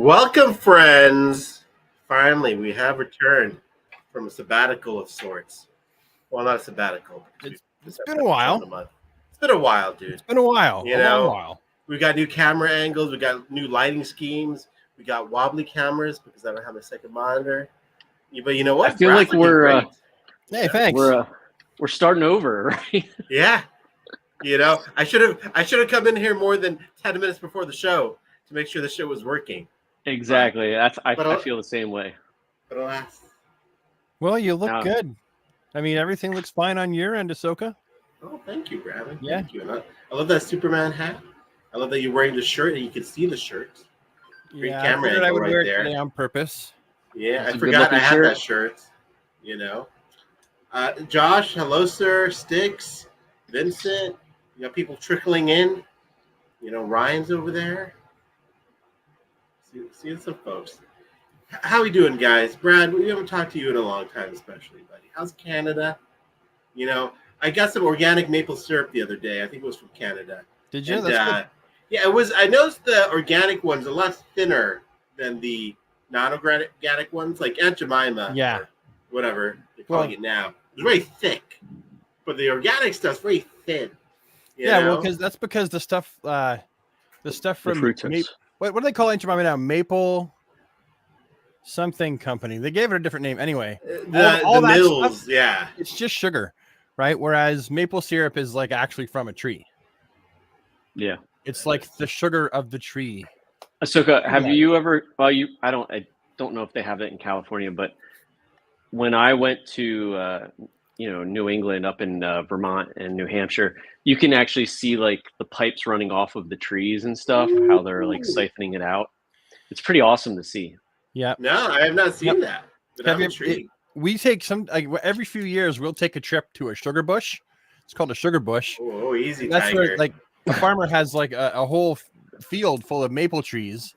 Welcome, friends. Finally, we have returned from a sabbatical of sorts. Well, not a sabbatical. It's been a while. It's been a while, dude. It's been a while. You a know, long while. We got new camera angles. We got new lighting schemes. We got wobbly cameras because I don't have a second monitor. But you know what? I feel like we're hey, thanks. We're starting over, right? Yeah. You know, I should have come in here more than 10 minutes before the show to make sure the show was working. Exactly. I feel the same way. But alas. Well, you look good. I mean, everything looks fine on your end, Ahsoka. Oh, thank you, Bradley. Yeah. Thank you. And I love that Superman hat. I love that you're wearing the shirt and you can see the shirt. Great camera angle I would right wear there. it today on purpose. Yeah, That's I a forgot I good-looking had shirt. that shirt. You know. Josh, hello, sir. Sticks, Vincent. You got people trickling in. You know, Ryan's over there. Seeing some folks. How we doing, guys? Brad, we haven't talked to you in a long time, especially, buddy. How's Canada? You know, I got some organic maple syrup the other day. I think it was from Canada. Did you? And, That's good. yeah, it was. I noticed the organic ones a lot thinner than the non-organic ones, like Aunt Jemima. Yeah. Or whatever they're calling it now. It's very thick, but the organic stuff's very thin. You know? Well, that's because the stuff from fructose. what do they call Aunt Jemima now? Maple something company. They gave it a different name anyway. The that mills, stuff, yeah. it's just sugar, right? Whereas maple syrup is like actually from a tree. Yeah. It's like the sugar of the tree. Ahsoka, have you ever? Well, I don't know if they have it in California, but when I went to New England, up in Vermont and New Hampshire, you can actually see like the pipes running off of the trees and stuff. How they're like siphoning it out. It's pretty awesome to see. Yeah. No, I have not seen that. But I'm intrigued. We take every few years we'll take a trip to a sugar bush. It's called a sugar bush. Oh, easy. That's tiger. where like a farmer has like a whole field full of maple trees,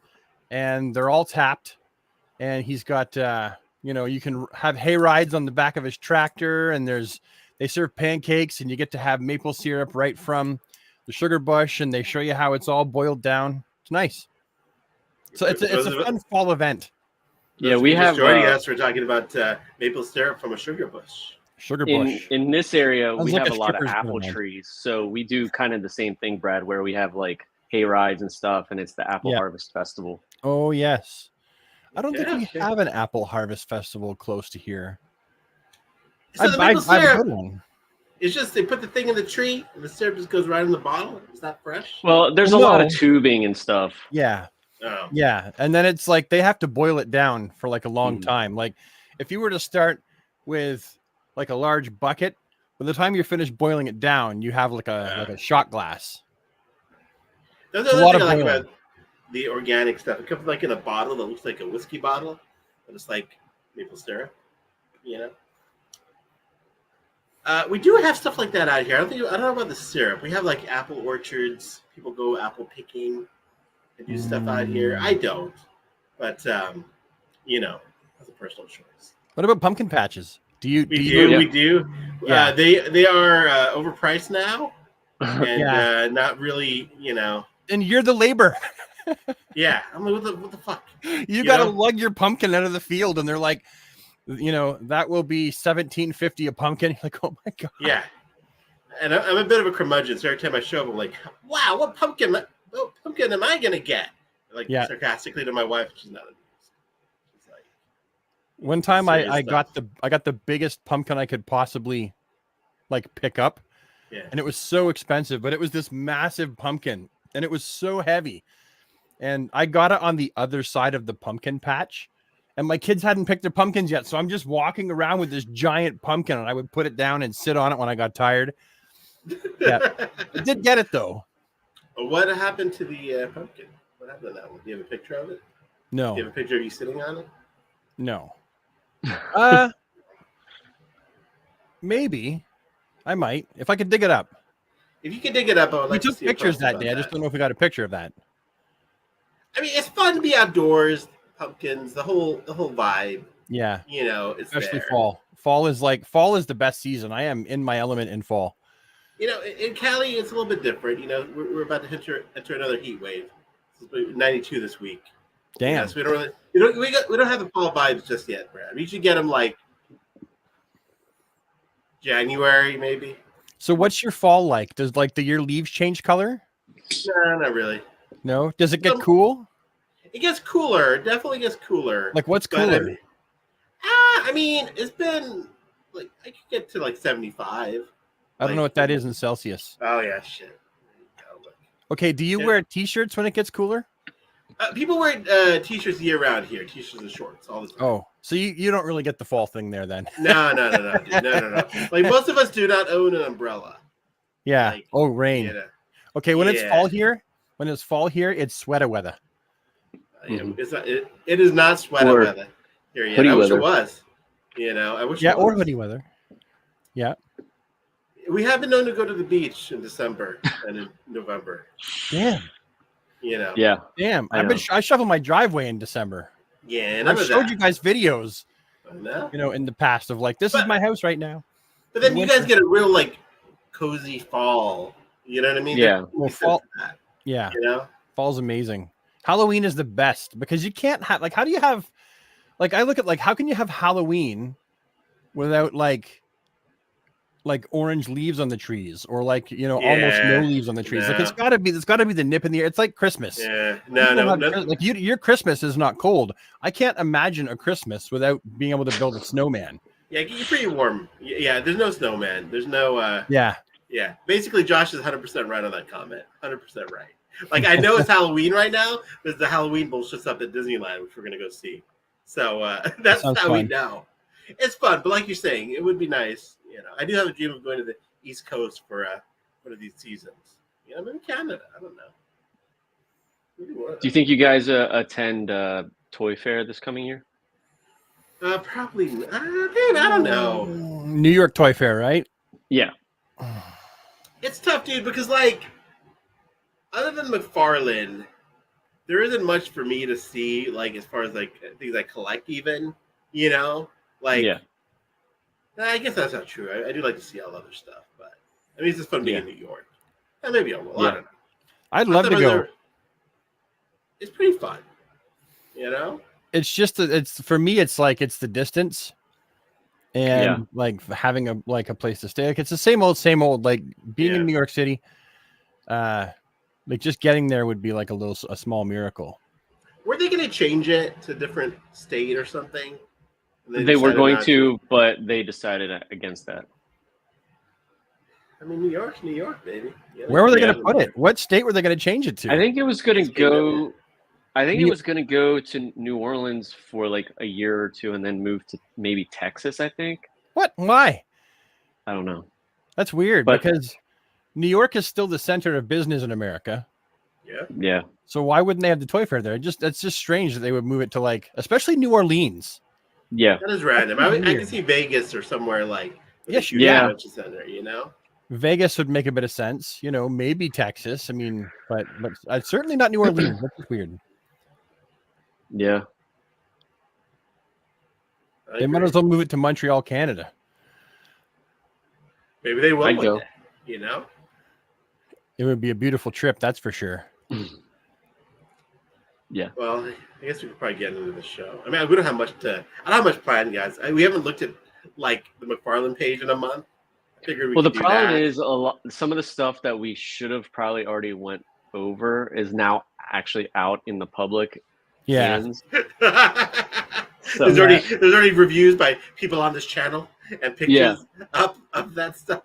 and they're all tapped. And he's got you can have hay rides on the back of his tractor, and they serve pancakes, and you get to have maple syrup right from the sugar bush, and they show you how it's all boiled down. It's nice. So it's a fun fall event. Yeah, we have joining us. We're talking about maple syrup from a sugar bush. Sugar bush. In this area, we like have a lot of stripper's apple plant. trees, so we do kind of the same thing, Brad, where we have like hay rides and stuff, and it's the Apple Harvest Festival. Oh yes, I don't think we have an apple harvest festival close to here. So the maple I have a syrup, good one. it's just they put the thing in the tree, and the syrup just goes right in the bottle. Is that fresh? Well, there's a lot of tubing and stuff. Yeah. Oh. Yeah, and then it's like they have to boil it down for like a long time. Like if you were to start with like a large bucket, by the time you're finished boiling it down, you have like a shot glass. There's another thing I like about the organic stuff. It comes like in a bottle that looks like a whiskey bottle, but it's like maple syrup. You know. We do have stuff like that out here. I don't know about the syrup. We have like apple orchards. People go apple picking. Do stuff out here. I don't, but that's a personal choice. What about pumpkin patches? We do. Yeah. They are overpriced now, and not really. And you're the labor. Yeah, I'm like, what the fuck? You got to lug your pumpkin out of the field, and they're like, that will be $17.50 a pumpkin. You're like, oh my god. Yeah, and I'm a bit of a curmudgeon. So every time I show up, I'm like, wow, what pumpkin am I gonna get? Like sarcastically to my wife, she's not. She's like, one time I got the biggest pumpkin I could possibly like pick up, and it was so expensive, but it was this massive pumpkin, and it was so heavy, and I got it on the other side of the pumpkin patch, and my kids hadn't picked their pumpkins yet, so I'm just walking around with this giant pumpkin, and I would put it down and sit on it when I got tired. Yeah, I did get it though. What happened to the pumpkin? What happened to that one? Do you have a picture of it? No. Do you have a picture of you sitting on it? No. Maybe. I might. If I could dig it up. If you could dig it up, I would like to see we took pictures that day. I just don't know if we got a picture of that. I mean, it's fun to be outdoors, pumpkins, the whole vibe. Yeah. Especially fall. Fall is the best season. I am in my element in fall. In Cali, it's a little bit different. We're about to enter another heat wave. It's 92 this week. Damn. Yes, we don't have the fall vibes just yet, Brad. We should get them like January, maybe. So what's your fall like? Does like your leaves change color? No, not really. No. Does it get cool? It gets cooler. It definitely gets cooler. Like what's cooler? I mean, it's been like I could get to like 75. I don't know what that is in Celsius. Oh yeah, shit. Okay, do you wear t-shirts when it gets cooler? People wear t-shirts year round here. T-shirts and shorts all the time. Oh, so you don't really get the fall thing there then? No, dude. No. Like most of us do not own an umbrella. Yeah. Like, rain. You know, okay, when it's fall here, it's sweater weather. It is not sweater weather here yet. I wish it was. I wish. Yeah, or hoodie weather. Yeah. We have been known to go to the beach in December and in November. Damn. Yeah. Damn. I shoveled my driveway in December. Yeah, and I've showed you guys videos. I know. In the past of like this is my house right now. But then you guys get a real like cozy fall. You know what I mean? Yeah. Well, fall. Yeah. Fall's amazing. Halloween is the best because you can't have like how do you have like I look at like how can you have Halloween without like orange leaves on the trees or like almost no leaves on the trees. Like it's gotta be the nip in the air. It's like Christmas. Yeah. No. Like your Christmas is not cold. I can't imagine a Christmas without being able to build a snowman. Yeah, you're pretty warm. Yeah, there's no snowman. There's no Yeah. Basically Josh is 100% right on that comment. 100% right. Like I know it's Halloween right now. There's the Halloween bullshit stuff at Disneyland, which we're gonna go see. So that's how we know. It's fun, but like you're saying, it would be nice. I do have a dream of going to the East Coast for one of these seasons. I'm in Canada. I don't know. Do you think you guys attend Toy Fair this coming year? Probably. I don't know. New York Toy Fair, right? Yeah. It's tough, dude, because like, other than McFarlane, there isn't much for me to see. Like as far as like things I collect, even like. Yeah. I guess that's not true. I do like to see all other stuff, but I mean, it's just fun being in New York. And maybe I will. I don't know. I'd love to go. It's pretty fun, It's just it's for me. It's like it's the distance, and like having a place to stay. Like it's the same old. Like being in New York City, like just getting there would be like a small miracle. Were they going to change it to a different state or something? They were going to, but they decided against that. I mean, New York, baby. Where were they going to put it? What state were they going to change it to? I think it was going to go. I think it was going to go to New Orleans for like a year or two, and then move to maybe Texas. I think. What? Why? I don't know. That's weird because New York is still the center of business in America. Yeah. Yeah. So why wouldn't they have the Toy Fair there? That's just strange that they would move it to like, especially New Orleans. Yeah, that is random. I can see Vegas or somewhere like center, Vegas would make a bit of sense, maybe Texas. I mean, but certainly not New Orleans. That's weird. Yeah, they might as well move it to Montreal, Canada. Maybe they will. I'd go. It would be a beautiful trip, that's for sure. Yeah. Well, I guess we could probably get into the show. I mean, we don't have much I don't have much planned, guys. We haven't looked at like the McFarlane page in a month. I figured the problem is some of the stuff that we should have probably already went over is now actually out in the public. Hands. So, there's already reviews by people on this channel and pictures up of that stuff.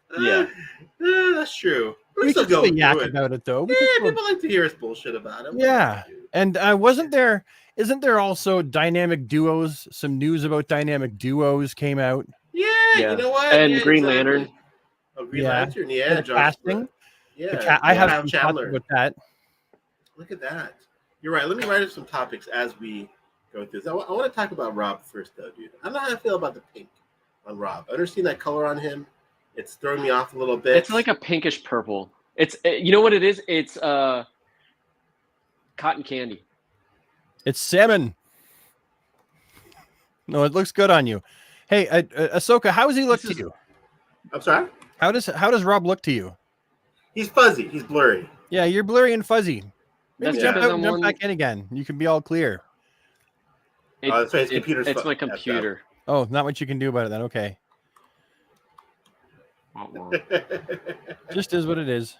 That's true. We can still yak about it though. People like to hear us bullshit about it. Yeah. And isn't there also dynamic duos? Some news about dynamic duos came out. Yeah. You know what? And Green Lantern. Oh, Green Lantern, yeah. Casting. Yeah. I have some Chandler with that. Look at that. You're right. Let me write up some topics as we go through this. I want to talk about Rob first, though, dude. I don't know how I feel about the pink on Rob. I've never seen that color on him. It's throwing me off a little bit. It's like a pinkish purple. It's you know what it is? It's cotton candy. It's salmon. No, it looks good on you. Hey, Ahsoka, how does he look to you? I'm sorry? How does Rob look to you? He's fuzzy. He's blurry. Yeah, you're blurry and fuzzy. Maybe That's jump because out and jump back in again. You can be all clear. That's right. It's my computer. Oh, not much you can do about it then. Okay. Just is what it is.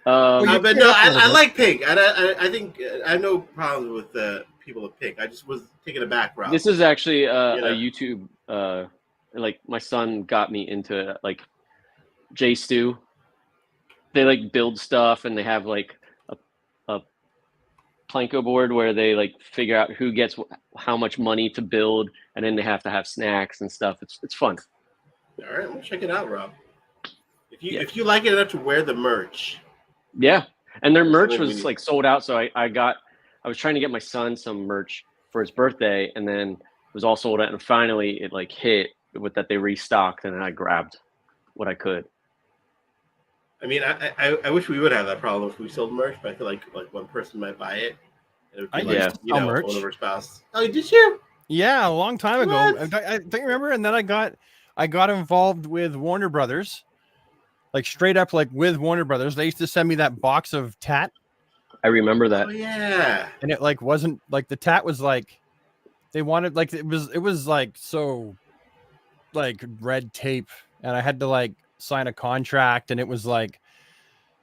But no, I like pink. I think I have no problems with people with pink. I just was taking a back route. This is actually a YouTube. Like my son got me into like JStew. They like build stuff, and they have like a Planko board where they like figure out who gets how much money to build, and then they have to have snacks and stuff. It's fun. All right, we'll check it out, Rob. If you like it enough to wear the merch. Yeah, and their merch was like sold out, so I was trying to get my son some merch for his birthday, and then it was all sold out, and finally it like hit with that they restocked, and I grabbed what I could. I mean, I wish we would have that problem if we sold merch, but I feel like one person might buy it. And it would be merch. One of our spouse. Oh, did you? Yeah, a long time ago. I don't remember, and then I got involved with Warner Brothers. Like straight up, like with Warner Brothers, they used to send me that box of tat. I remember that. Oh yeah. And it like wasn't like the tat was like they wanted like it was like so like red tape, and I had to like sign a contract, and it was like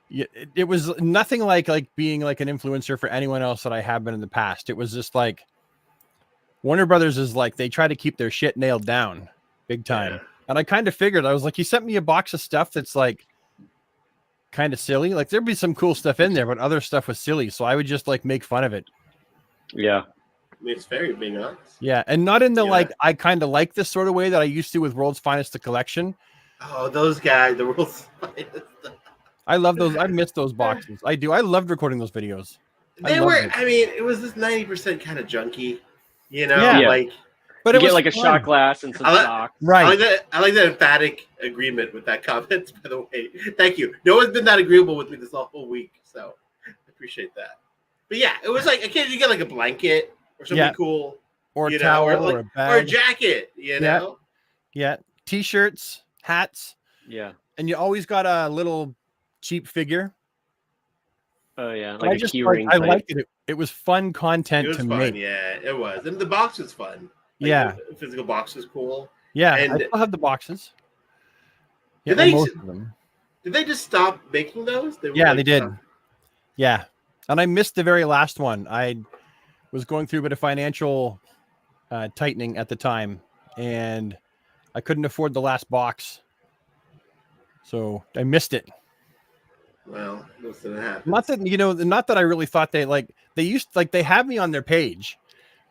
it was nothing like being like an influencer for anyone else that I have been in the past. It was just like Warner Brothers is like they try to keep their shit nailed down big time. Yeah. And I kind of figured, I was like, you sent me a box of stuff that's like kind of silly. Like there'd be some cool stuff in there, but other stuff was silly. So I would just like make fun of it. Yeah. It's very being honest. Yeah. And not in the like, I kind of like this sort of way that I used to with World's Finest, the collection. Oh, those guys, the World's Finest. I love those. I miss those boxes. I do. I loved recording those videos. It was this 90% kind of junky, like. But it was like a shot glass and some socks. Right. I like that emphatic agreement with that comment, by the way. Thank you. No one's been that agreeable with me this whole week, so I appreciate that. But yeah, it was like occasionally you get like a blanket or something cool. Or a towel or a bag. Or a jacket, know? Yeah. T-shirts, hats. Yeah. And you always got a little cheap figure. Oh yeah. Like a key ring. I liked it. It was fun content to make. Yeah, it was. And the box was fun. Like the physical box was cool. Yeah, and I still have the boxes. Yeah, most of them. Did they just stop making those? They did. Yeah, and I missed the very last one. I was going through a bit of financial tightening at the time, and I couldn't afford the last box, so I missed it. Well, listen, it happens. Not that I really thought they have me on their page,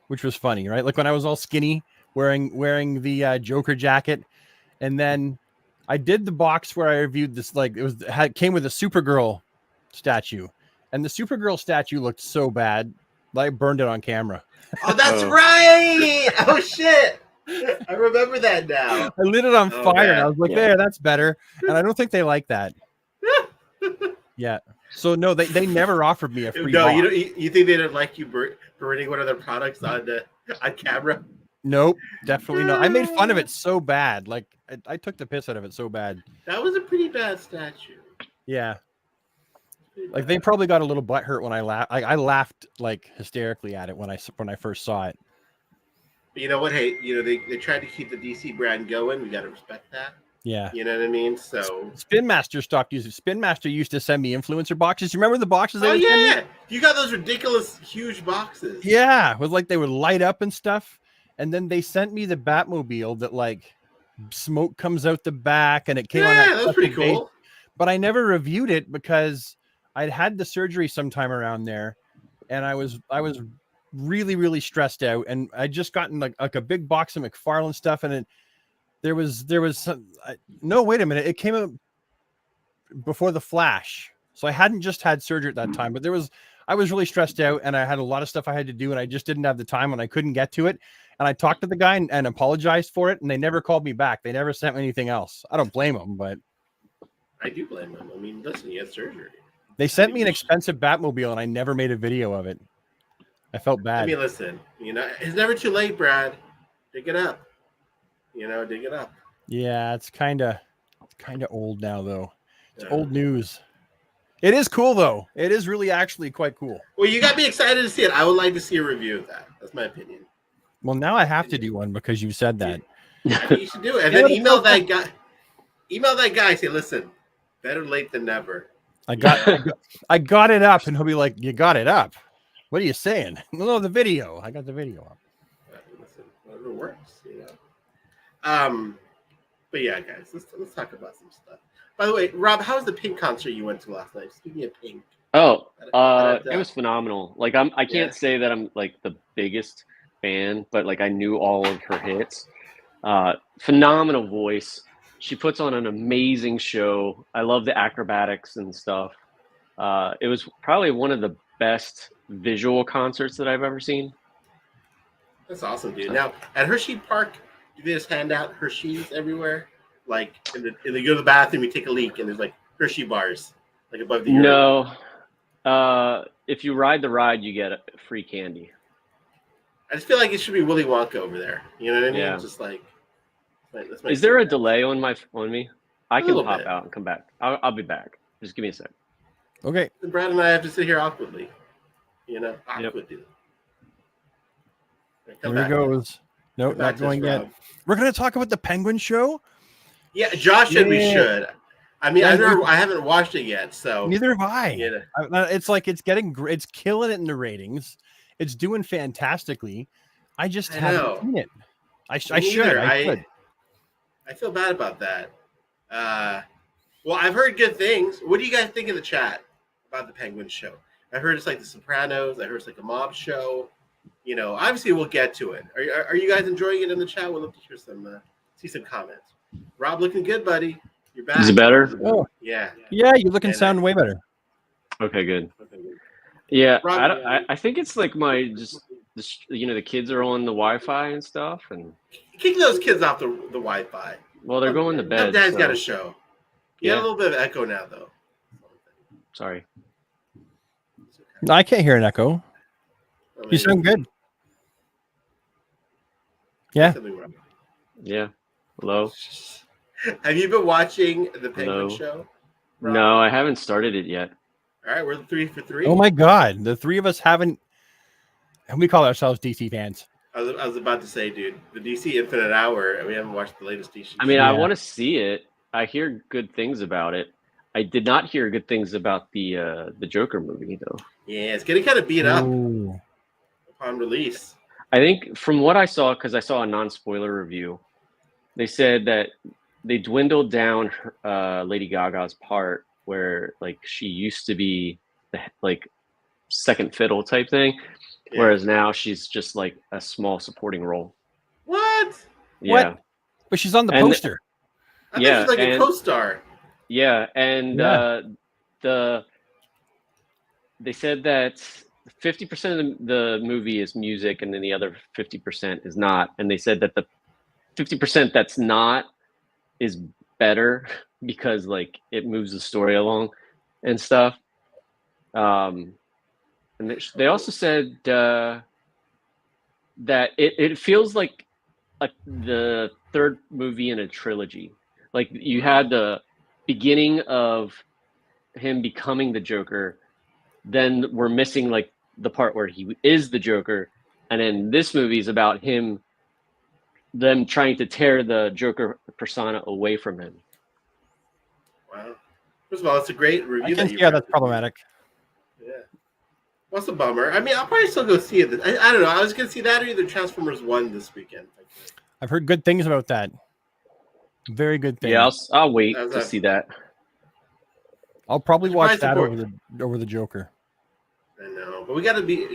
which was funny, right? Like when I was all skinny, wearing the Joker jacket, and then I did the box where I reviewed this. Like it came with a Supergirl statue, and the Supergirl statue looked so bad, I burned it on camera. Oh, that's right! Oh shit! I remember that now. I lit it on fire, and I was like, "There, that's better." And I don't think they like that. Yeah. So no, they never offered me a free. No, box. You think they didn't like you burning one of their products on camera? Nope, definitely not. I made fun of it so bad. Like I took the piss out of it so bad. That was a pretty bad statue. Yeah. Like they probably got a little butthurt when I laughed. I laughed like hysterically at it when I first saw it. But you know what? Hey, they tried to keep the DC brand going. We got to respect that. Yeah. You know what I mean? So Spin Master Spin Master used to send me influencer boxes. You remember the boxes? Oh yeah, you got those ridiculous huge boxes. Yeah, with like they would light up and stuff. And then they sent me the Batmobile that like smoke comes out the back, and it came on that was pretty cool. Base. But I never reviewed it because I'd had the surgery sometime around there, and I was really, really stressed out, and I just gotten like a big box of McFarlane stuff, and there was some, no, wait a minute, it came out before the Flash, so I hadn't just had surgery at that time, but I was really stressed out, and I had a lot of stuff I had to do, and I just didn't have the time, and I couldn't get to it. And I talked to the guy and apologized for it, and they never called me back. They never sent me anything else. I don't blame them, but I do blame them. I mean, listen, you had surgery. They sent me an expensive Batmobile, and I never made a video of it. I felt bad. I mean, listen, it's never too late, Brad. Dig it up. Dig it up. Yeah, it's kind of old now, though. It's old news. It is cool though. It is really actually quite cool. Well, you got me excited to see it. I would like to see a review of that. That's my opinion. Well, now I have to do one because you said that. You should do it, and then email that guy. Email that guy. Say, listen, better late than never. I got it up, and he'll be like, "You got it up? What are you saying?" No, the video. I got the video up. Listen, whatever works, you know. But yeah, guys, let's talk about some stuff. By the way, Rob, how was the Pink concert you went to last night? Speaking of Pink. Oh, it was phenomenal. Like I can't say that I'm like the biggest fan, but like I knew all of her hits. Phenomenal voice. She puts on an amazing show. I love the acrobatics and stuff. It was probably one of the best visual concerts that I've ever seen. That's awesome, dude. Now at Hershey Park, do they just hand out Hershey's everywhere? Like, and they go to the bathroom, you take a leak, and there's like Hershey bars, like above the urinal. No. If you ride the ride, you get free candy. I just feel like it should be Willy Wonka over there. You know what I mean? Yeah. Just like is there a delay on me? I can pop out and come back. I'll be back. Just give me a sec. Okay. And Brad and I have to sit here awkwardly. You know, awkwardly. Yep. There he goes. Nope, not going yet. We're going to talk about the Penguin Show. Yeah, Josh said we should. I mean, I haven't watched it yet, so neither have I. It's like it's killing it in the ratings. It's doing fantastically. I just haven't seen it. I should. I feel bad about that. Well, I've heard good things. What do you guys think in the chat about the Penguin Show? I heard it's like The Sopranos. I heard it's like a mob show. You know, obviously we'll get to it. Are you guys enjoying it in the chat? We'll love to hear see some comments. Rob, looking good, buddy. You're back. Is it better? Oh, yeah. Yeah, you're looking sound way better. Okay, good. Yeah, Rob, I think it's like the kids are on the Wi-Fi and stuff, and kick those kids off the Wi-Fi. Well, they're going to bed. Dad's got a show. You got a little bit of echo now, though. Sorry. No, I can't hear an echo. You sound good. Yeah. Yeah. Hello. Have you been watching the Penguin Show, Rob? No, I haven't started it yet. All right, we're 3 for 3. Oh my God, the three of us haven't. And we call ourselves DC fans. I was about to say, dude, the DC Infinite Hour. We haven't watched the latest DC. I mean, I want to see it. I hear good things about it. I did not hear good things about the Joker movie, though. Yeah, it's getting kind of beat up upon release. I think from what I saw, because I saw a non-spoiler review, they said that they dwindled down Lady Gaga's part where like she used to be the like second fiddle type thing, whereas now she's just like a small supporting role. What? Yeah. What? But she's on the poster. I think she's like a co-star. Yeah, and they said that 50% of the movie is music, and then the other 50% is not. And they said that the 50% that's not is better because like it moves the story along and stuff. And they also said that it feels like the third movie in a trilogy. Like you had the beginning of him becoming the Joker, then we're missing like the part where he is the Joker, and then this movie is about them trying to tear the Joker persona away from him. Wow. First of all, it's a great review. That's problematic. Yeah. What's a bummer? I mean, I'll probably still go see it. I don't know. I was going to see that or either Transformers 1 this weekend. I've heard good things about that. Very good things. Yeah, I'll wait to see that. I'll probably watch that over the Joker. I know, but we got to be,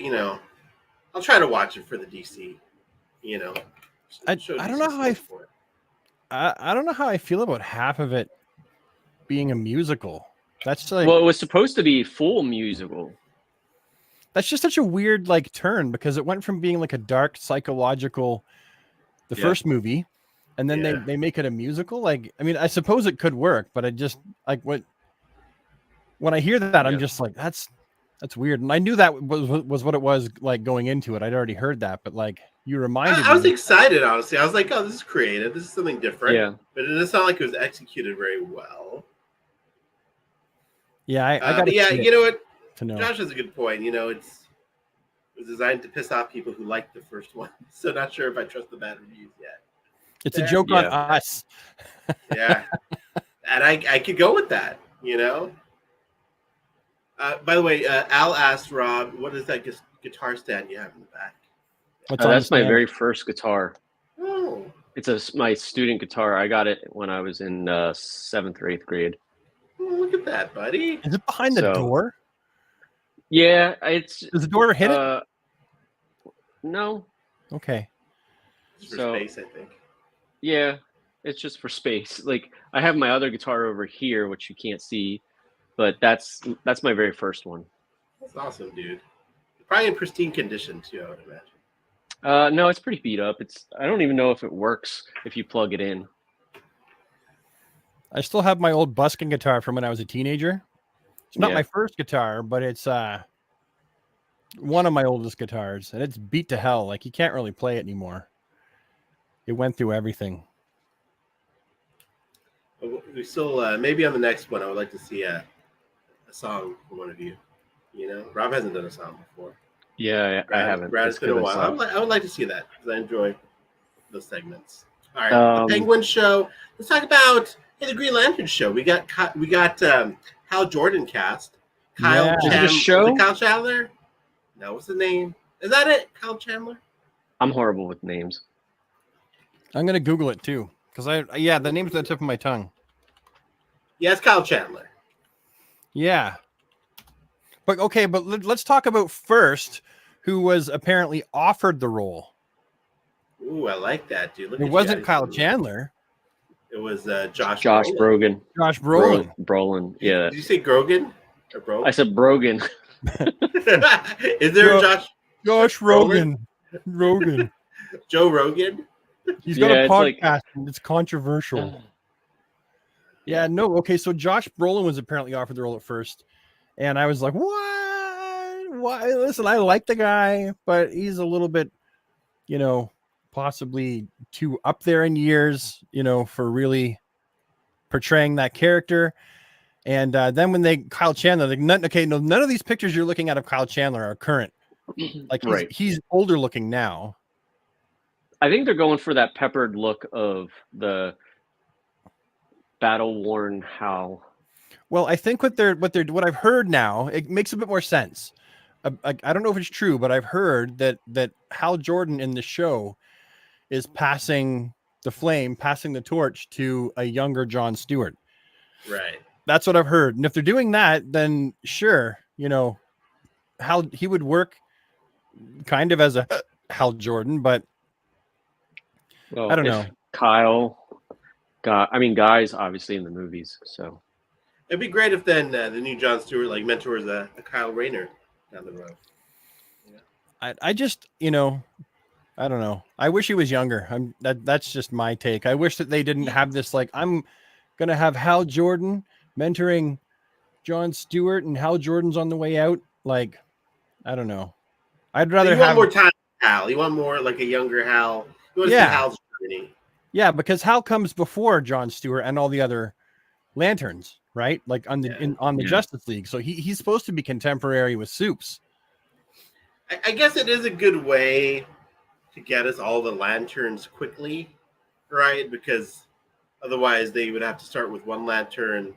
I'll try to watch it for the DC, I don't know how I don't know how I feel about half of it being a musical. That's like, well, it was supposed to be full musical. That's just such a weird like turn because it went from being like a dark psychological, the first movie, and then they make it a musical. Like, I mean, I suppose it could work, but I just like when I hear that, I'm just like, that's weird. And I knew that was what it was like going into it. I'd already heard that, but like you reminded me. I was excited, honestly. I was like, oh, this is creative. This is something different. Yeah. But it's not like it was executed very well. Yeah, I got. Yeah, you know what? To know. Josh has a good point. You know, it was designed to piss off people who liked the first one. So not sure if I trust the bad reviews yet. It's a joke on us. Yeah, and I could go with that. You know. By the way, Al asked Rob, "What is that guitar stand you have in the back?" That's my very first guitar. Oh. It's my student guitar. I got it when I was in 7th or 8th grade. Oh, look at that, buddy. Is it behind the door? Yeah, it's. Does the door hit it? No. Okay. It's for space, I think. Yeah, it's just for space. Like I have my other guitar over here, which you can't see, but that's my very first one. That's awesome, dude. Probably in pristine condition too, I would imagine. No, it's pretty beat up. I don't even know if it works if you plug it in. I still have my old busking guitar from when I was a teenager. It's not my first guitar, but it's one of my oldest guitars, and it's beat to hell. Like you can't really play it anymore. It went through everything. We still maybe on the next one I would like to see a song from one of you. You know, Rob hasn't done a song before. Yeah, I haven't. Brad, it's been a while. I would like to see that because I enjoy those segments. All right, the Penguin show. Let's talk about the Green Lantern show. We got Hal Jordan cast. Kyle Kyle Chandler? No, what's the name? Is that it? Kyle Chandler? I'm horrible with names. I'm gonna Google it too because the name's at the tip of my tongue. Yeah, it's Kyle Chandler. Yeah. But okay, but let's talk about first who was apparently offered the role. Ooh, I like that, dude. It wasn't Kyle Chandler. It was Josh Brolin. Josh Brolin. Brolin. Yeah. Did you say Grogan or Bro? I said Brogan. Is there a Josh Rogan? Rogan. Joe Rogan. He's got a podcast. It's controversial. Yeah. No. Okay. So Josh Brolin was apparently offered the role at first. And I was like, what? Why? Listen, I like the guy, but he's a little bit, possibly too up there in years, for really portraying that character. And then when Kyle Chandler, none of these pictures you're looking at of Kyle Chandler are current. Like he's older looking now. I think they're going for that peppered look of the battle-worn Hal. Well, I think what I've heard now, it makes a bit more sense. I don't know if it's true, but I've heard that Hal Jordan in the show is passing the torch to a younger Jon Stewart. Right. That's what I've heard. And if they're doing that, then sure, Hal, he would work kind of as a Hal Jordan, but I don't know. Guy's obviously in the movies, so. It'd be great if then the new Jon Stewart mentors a Kyle Rayner down the road. Yeah. I just, I don't know. I wish he was younger. That's just my take. I wish that they didn't have this I'm gonna have Hal Jordan mentoring Jon Stewart and Hal Jordan's on the way out. I don't know. I'd rather have more time with Hal. You want more a younger Hal. You want to see Hal's journey. Yeah, because Hal comes before Jon Stewart and all the other Lanterns. Right, on the Justice League, so he's supposed to be contemporary with Supes. I guess it is a good way to get us all the Lanterns quickly, right? Because otherwise they would have to start with one Lantern.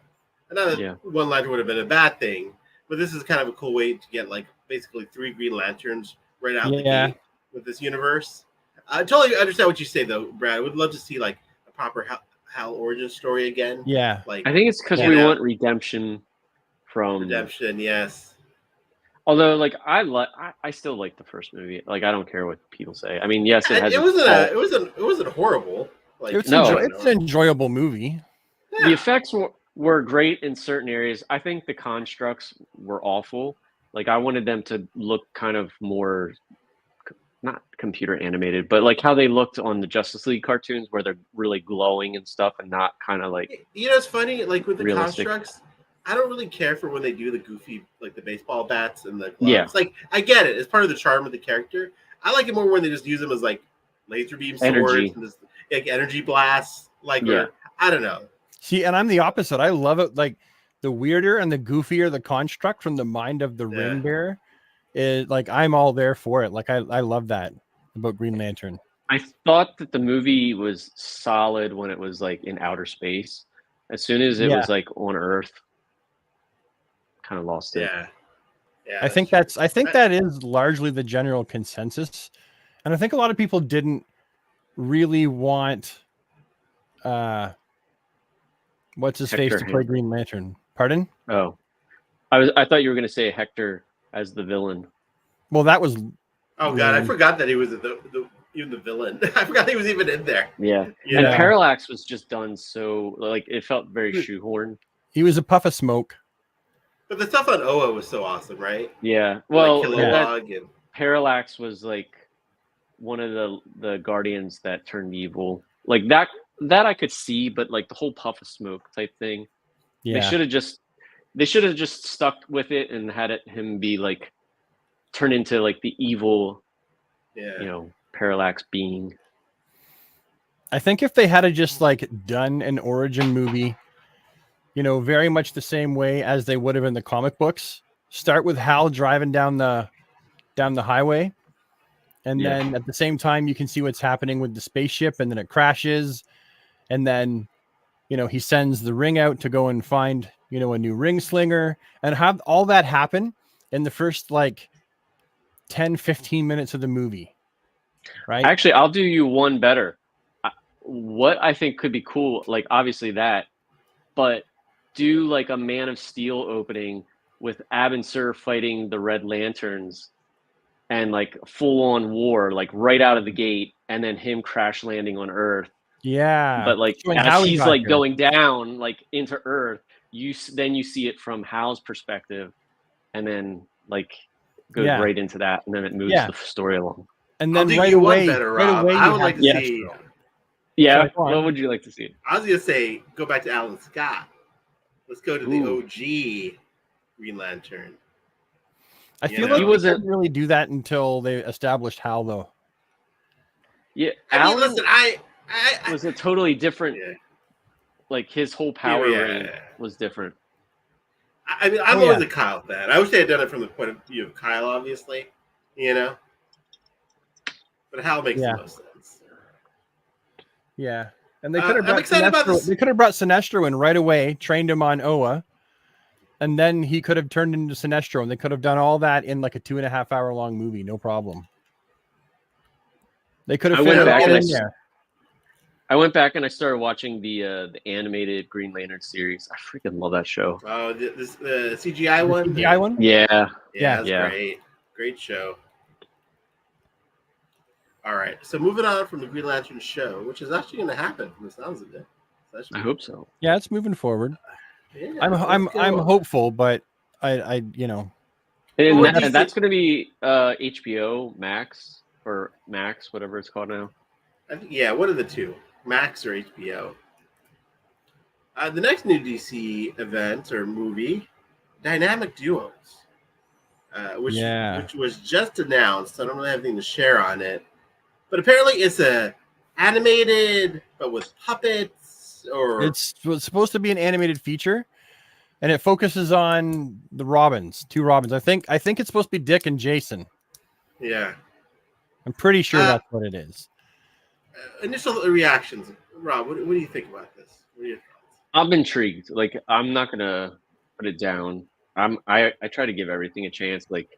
One Lantern would have been a bad thing, but this is kind of a cool way to get basically 3 Green Lanterns right out the gate with this universe. I totally understand what you say though, Brad. I would love to see a proper Hal origin story again. Yeah. I think it's because we want redemption from redemption, yes. Although I still like the first movie. I don't care what people say. I mean, yes, it wasn't horrible. It's an enjoyable movie. Yeah. The effects were great in certain areas. I think the constructs were awful. I wanted them to look kind of more not computer animated, but how they looked on the Justice League cartoons where they're really glowing and stuff and not kind of it's funny, with the realistic constructs, I don't really care for when they do the goofy, the baseball bats and the gloves. Yeah. I get it. It's part of the charm of the character. I like it more when they just use them as laser beam swords and just energy blasts. Or, I don't know. See, and I'm the opposite. I love it. the weirder and the goofier the construct from the mind of the ring bearer, is like I'm all there for it. Like I love that about Green Lantern. I thought that the movie was solid when it was like in outer space. As soon as it was like on Earth, kind of lost it. Yeah. I think that is largely the general consensus, and I think a lot of people didn't really want what's his face to play Green Lantern. Pardon? Oh, I thought you were going to say Hector as the villain. Well, that was. Oh God, I forgot that he was even the villain. I forgot he was even in there. Yeah, and Parallax was just done so like it felt very shoehorned. He was a puff of smoke. But the stuff on Oa was so awesome, right? Yeah. Well, like and... Parallax was like one of the Guardians that turned evil. Like that I could see, but like the whole puff of smoke type thing. Yeah. They should have just stuck with it and had him be like turn into like the evil Parallax being. I think if they had just like done an origin movie, very much the same way as they would have in the comic books, start with Hal driving down the highway, and then at the same time you can see what's happening with the spaceship, and then it crashes, and then he sends the ring out to go and find a new ring slinger, and have all that happen in the first like 10-15 minutes of the movie. Right. Actually, I'll do you one better. What I think could be cool, like obviously that, but do like a Man of Steel opening with Abin Sur fighting the Red Lanterns and like full on war, like right out of the gate, and then him crash landing on Earth. Yeah. But like as he's like going down like into Earth, you see it from Hal's perspective, and then like goes right into that, and then it moves the story along. And then right away, I would like to see. Yeah, what would you like to see? I was gonna say go back to Alan Scott. Let's go to the OG Green Lantern. I feel like he wasn't really do that until they established Hal, though. Yeah, I mean, listen, I was a totally different. Yeah. Like his whole power ring was different. I mean, I'm always a Kyle fan. I wish they had done it from the point of view of Kyle, obviously, but Hal makes the most sense. Yeah, and they could have brought Sinestro in right away, trained him on Oa, and then he could have turned into Sinestro, and they could have done all that in like a 2.5 hour long movie, no problem. They could have fit it all in there. I went back and I started watching the animated Green Lantern series. I freaking love that show. Oh, the CGI one? The CGI one? Yeah. Yeah, great. Great show. All right. So moving on from the Green Lantern show, which is actually going to happen from the sounds of it. I hope so. Yeah, it's moving forward. I'm hopeful, but I And that's going to be HBO Max or Max, whatever it's called now. I think, one of the two. Max or HBO. The next new DC event or movie, Dynamic Duos, which was just announced. I don't really have anything to share on it, but apparently it's a animated, but with puppets. Or it's supposed to be an animated feature, and it focuses on the Robins, two Robins. I think it's supposed to be Dick and Jason. Yeah, I'm pretty sure that's what it is. Initial reactions, Rob. What do you think about this? What are your thoughts? I'm intrigued. Like, I'm not gonna put it down. I try to give everything a chance. Like,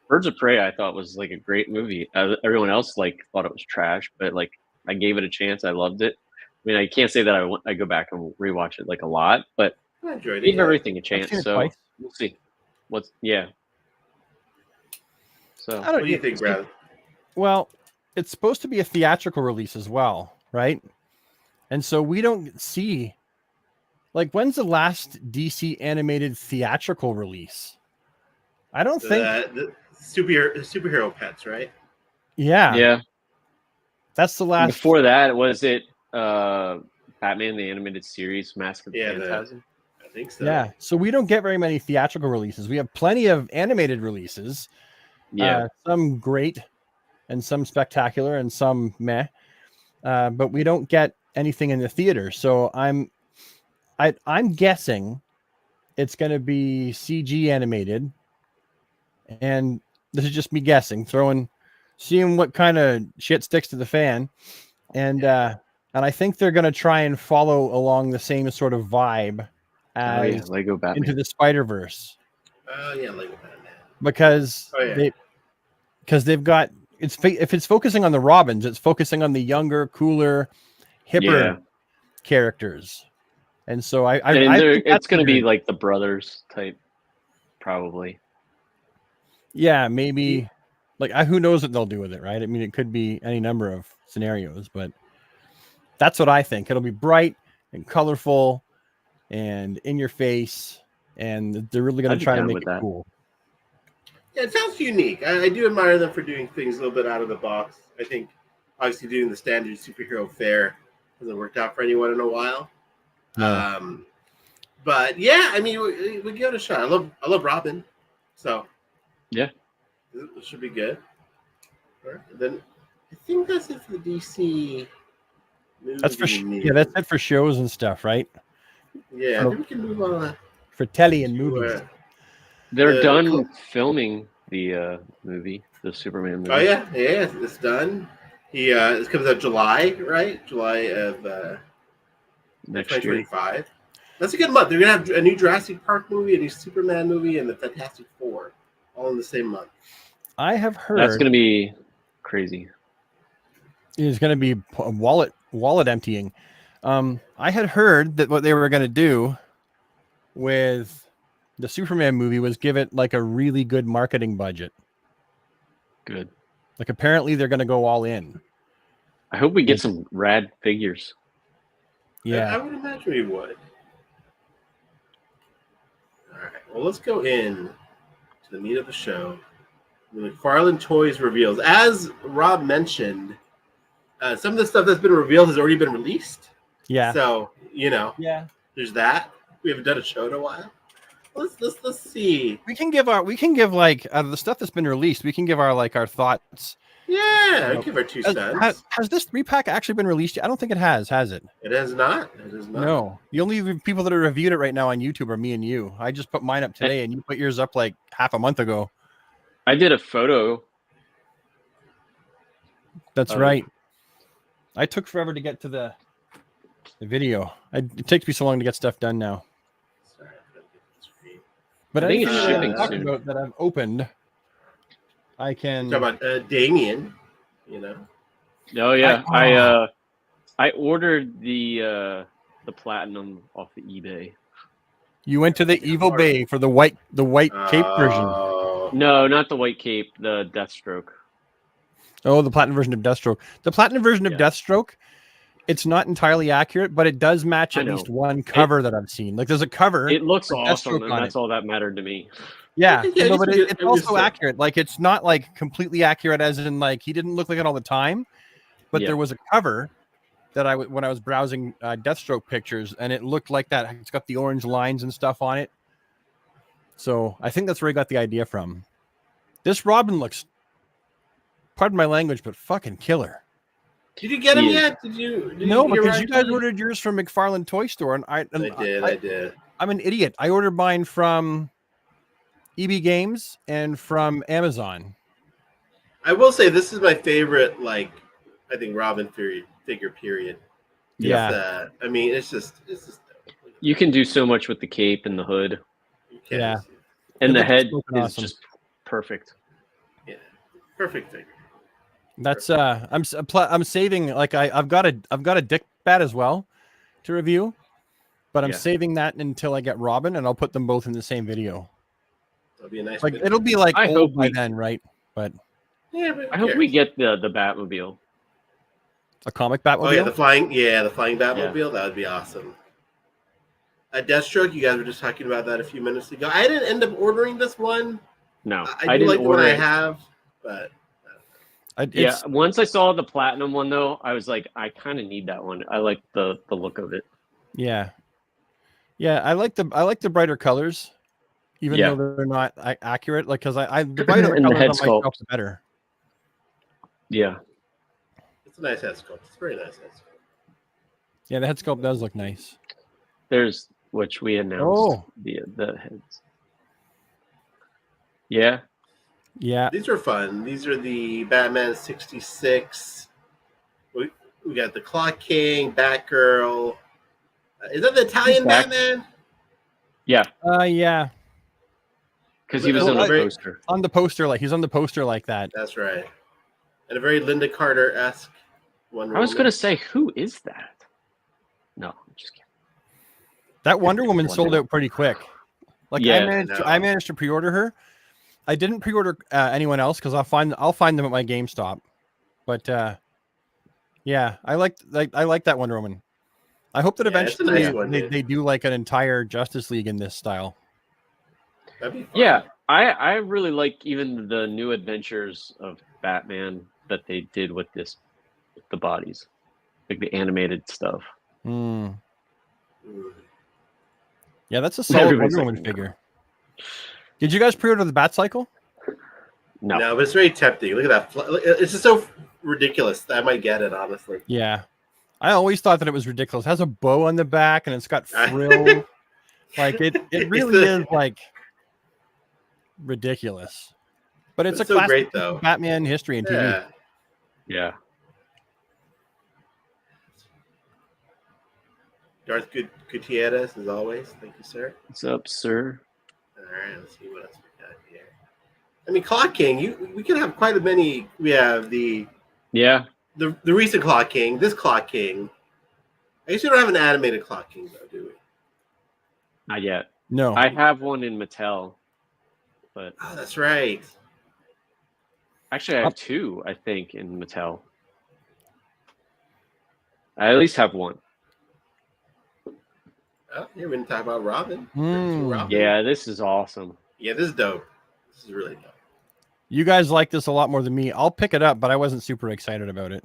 Birds of Prey, I thought was like a great movie. Everyone else like thought it was trash, but like I gave it a chance. I loved it. I mean, I can't say that I go back and rewatch it like a lot, but I enjoyed it. Give everything a chance. So we'll see. So what do you think, Brad? Well, it's supposed to be a theatrical release as well, right? And so we don't see, like, when's the last DC animated theatrical release? I don't think the superhero pets, right? Yeah. That's the last. Before that, was it Batman the Animated Series, Mask of the Phantasm? I think so. Yeah. So we don't get very many theatrical releases. We have plenty of animated releases. Yeah. Some great and some spectacular and some meh. But we don't get anything in the theater. So I'm guessing it's going to be CG animated. And this is just me guessing, seeing what kind of shit sticks to the fan. And I think they're going to try and follow along the same sort of vibe as Lego Batman. Into the Spider-Verse. Oh yeah, Lego Batman. Because they've got if it's focusing on the Robins, it's focusing on the younger, cooler, hipper characters. And so I think it's going to be like the brothers type, probably. Yeah, maybe. Like, who knows what they'll do with it, right? I mean, it could be any number of scenarios, but that's what I think. It'll be bright and colorful and in your face, and they're really going to try to make it cool. Yeah, it sounds unique. I do admire them for doing things a little bit out of the box. I think, obviously, doing the standard superhero fare hasn't worked out for anyone in a while. No. But yeah, I mean, we give it a shot. I love Robin, so yeah, it should be good. Right. Then I think that's it for the DC. That's it for shows and stuff, right? Yeah, I think we can move on for telly and movies. They're done filming the movie, the Superman movie. Oh yeah, it's done. It comes out July, right? July of next 2025. year. That's a good month. They're gonna have a new Jurassic Park movie, a new Superman movie, and the Fantastic Four, all in the same month. I have heard that's gonna be crazy. It's gonna be wallet emptying. I had heard that what they were gonna do with the Superman movie was give it like a really good marketing budget. Good. Like apparently they're gonna go all in. I hope we get some rad figures. Yeah, I would imagine we would. All right. Well, let's go in to the meat of the show. The McFarlane Toys reveals, as Rob mentioned, some of the stuff that's been revealed has already been released. Yeah. So there's that. We haven't done a show in a while. Let's see. We can give like the stuff that's been released. We can give our thoughts. Yeah, we give our 2 cents. Has this 3-pack actually been released yet? I don't think it has it? It has not. No. The only people that have reviewed it right now on YouTube are me and you. I just put mine up today, and you put yours up like half a month ago. I did a photo. That's right. I took forever to get to the video. It takes me so long to get stuff done now. Sorry, but I think it's shipping soon. That I've opened. I can talk about Damien, Oh yeah, I ordered the platinum off the eBay. You went to the Evil Bay for the white cape version. No, not the white cape, the Deathstroke. Oh, the platinum version of Deathstroke. The platinum version of Deathstroke, it's not entirely accurate, but it does match at least one cover that I've seen. Like there's a cover. It looks awesome, and that's all that mattered to me. Yeah, but it's also accurate. Like it's not like completely accurate, as in like he didn't look like it all the time. But there was a cover that when I was browsing Deathstroke pictures, and it looked like that. It's got the orange lines and stuff on it. So I think that's where he got the idea from. This Robin looks, pardon my language, but fucking killer. Did you get him yet? Did you? No, because you guys ordered yours from McFarlane Toy Store, and I did. I'm an idiot. I ordered mine from EB Games and from Amazon. I will say this is my favorite, I think Robin figure period. Yeah. I mean, it's just. You can do so much with the cape and the hood. Yeah. And the head is just perfect. Yeah. Perfect figure. That's I'm saving I've got a Dick Bat as well to review, but I'm saving that until I get Robin, and I'll put them both in the same video. That'll be a nice. It'll be like old by then, right? But yeah, but I hope we get the Batmobile. A comic Batmobile. Oh yeah, the flying Batmobile. Yeah. That would be awesome. A Deathstroke. You guys were just talking about that a few minutes ago. I didn't end up ordering this one. No, I do like the one I have, but. Once I saw the platinum one though, I was like, I kind of need that one. I like the look of it. Yeah, I like the brighter colors, even though they're not accurate. Like because the brighter and colors the head on sculpt myself, the better. Yeah, it's a nice head sculpt. It's a very nice head sculpt. Yeah, the head sculpt does look nice. There's which we announced the heads. Yeah. Yeah. These are fun. These are the Batman 66. We got the Clock King, Batgirl. Is that the Italian Batman? Yeah. Yeah. Because he was on the poster. On the poster, like he's on the poster like that. That's right. And a very Linda Carter-esque Wonder Woman. I was going to say, who is that? No, I'm just kidding. That Wonder Woman sold out pretty quick. Like Yeah, I managed to pre-order her. I didn't pre-order anyone else because I'll find them at my GameStop. But yeah, I like that Wonder Woman. I hope that eventually they do like an entire Justice League in this style. That'd be fun. Yeah, I really like even the new adventures of Batman that they did with the bodies, like the animated stuff. Yeah, that's a solid Wonder Woman figure. Did you guys pre-order the Bat Cycle? No, but it's very tempting. Look at that. It's just so ridiculous that I might get it, honestly. Yeah. I always thought that it was ridiculous. It has a bow on the back and it's got frill. Like it really is like ridiculous. But it's a so classic great, though. Batman history and TV. Yeah. Darth Gutierrez, as always. Thank you, sir. What's up, sir? All right, let's see what else we got here. I mean, Clock King, we can have quite a many. We have the recent Clock King, this Clock King. I guess we don't have an animated Clock King, though, do we? Not yet. No. I have one in Mattel, but that's right. Actually, I have two, I think, in Mattel. I at least have one. Oh, here we didn't talk about Robin. Robin. Yeah, this is awesome. Yeah, this is dope. This is really dope. You guys like this a lot more than me. I'll pick it up, but I wasn't super excited about it.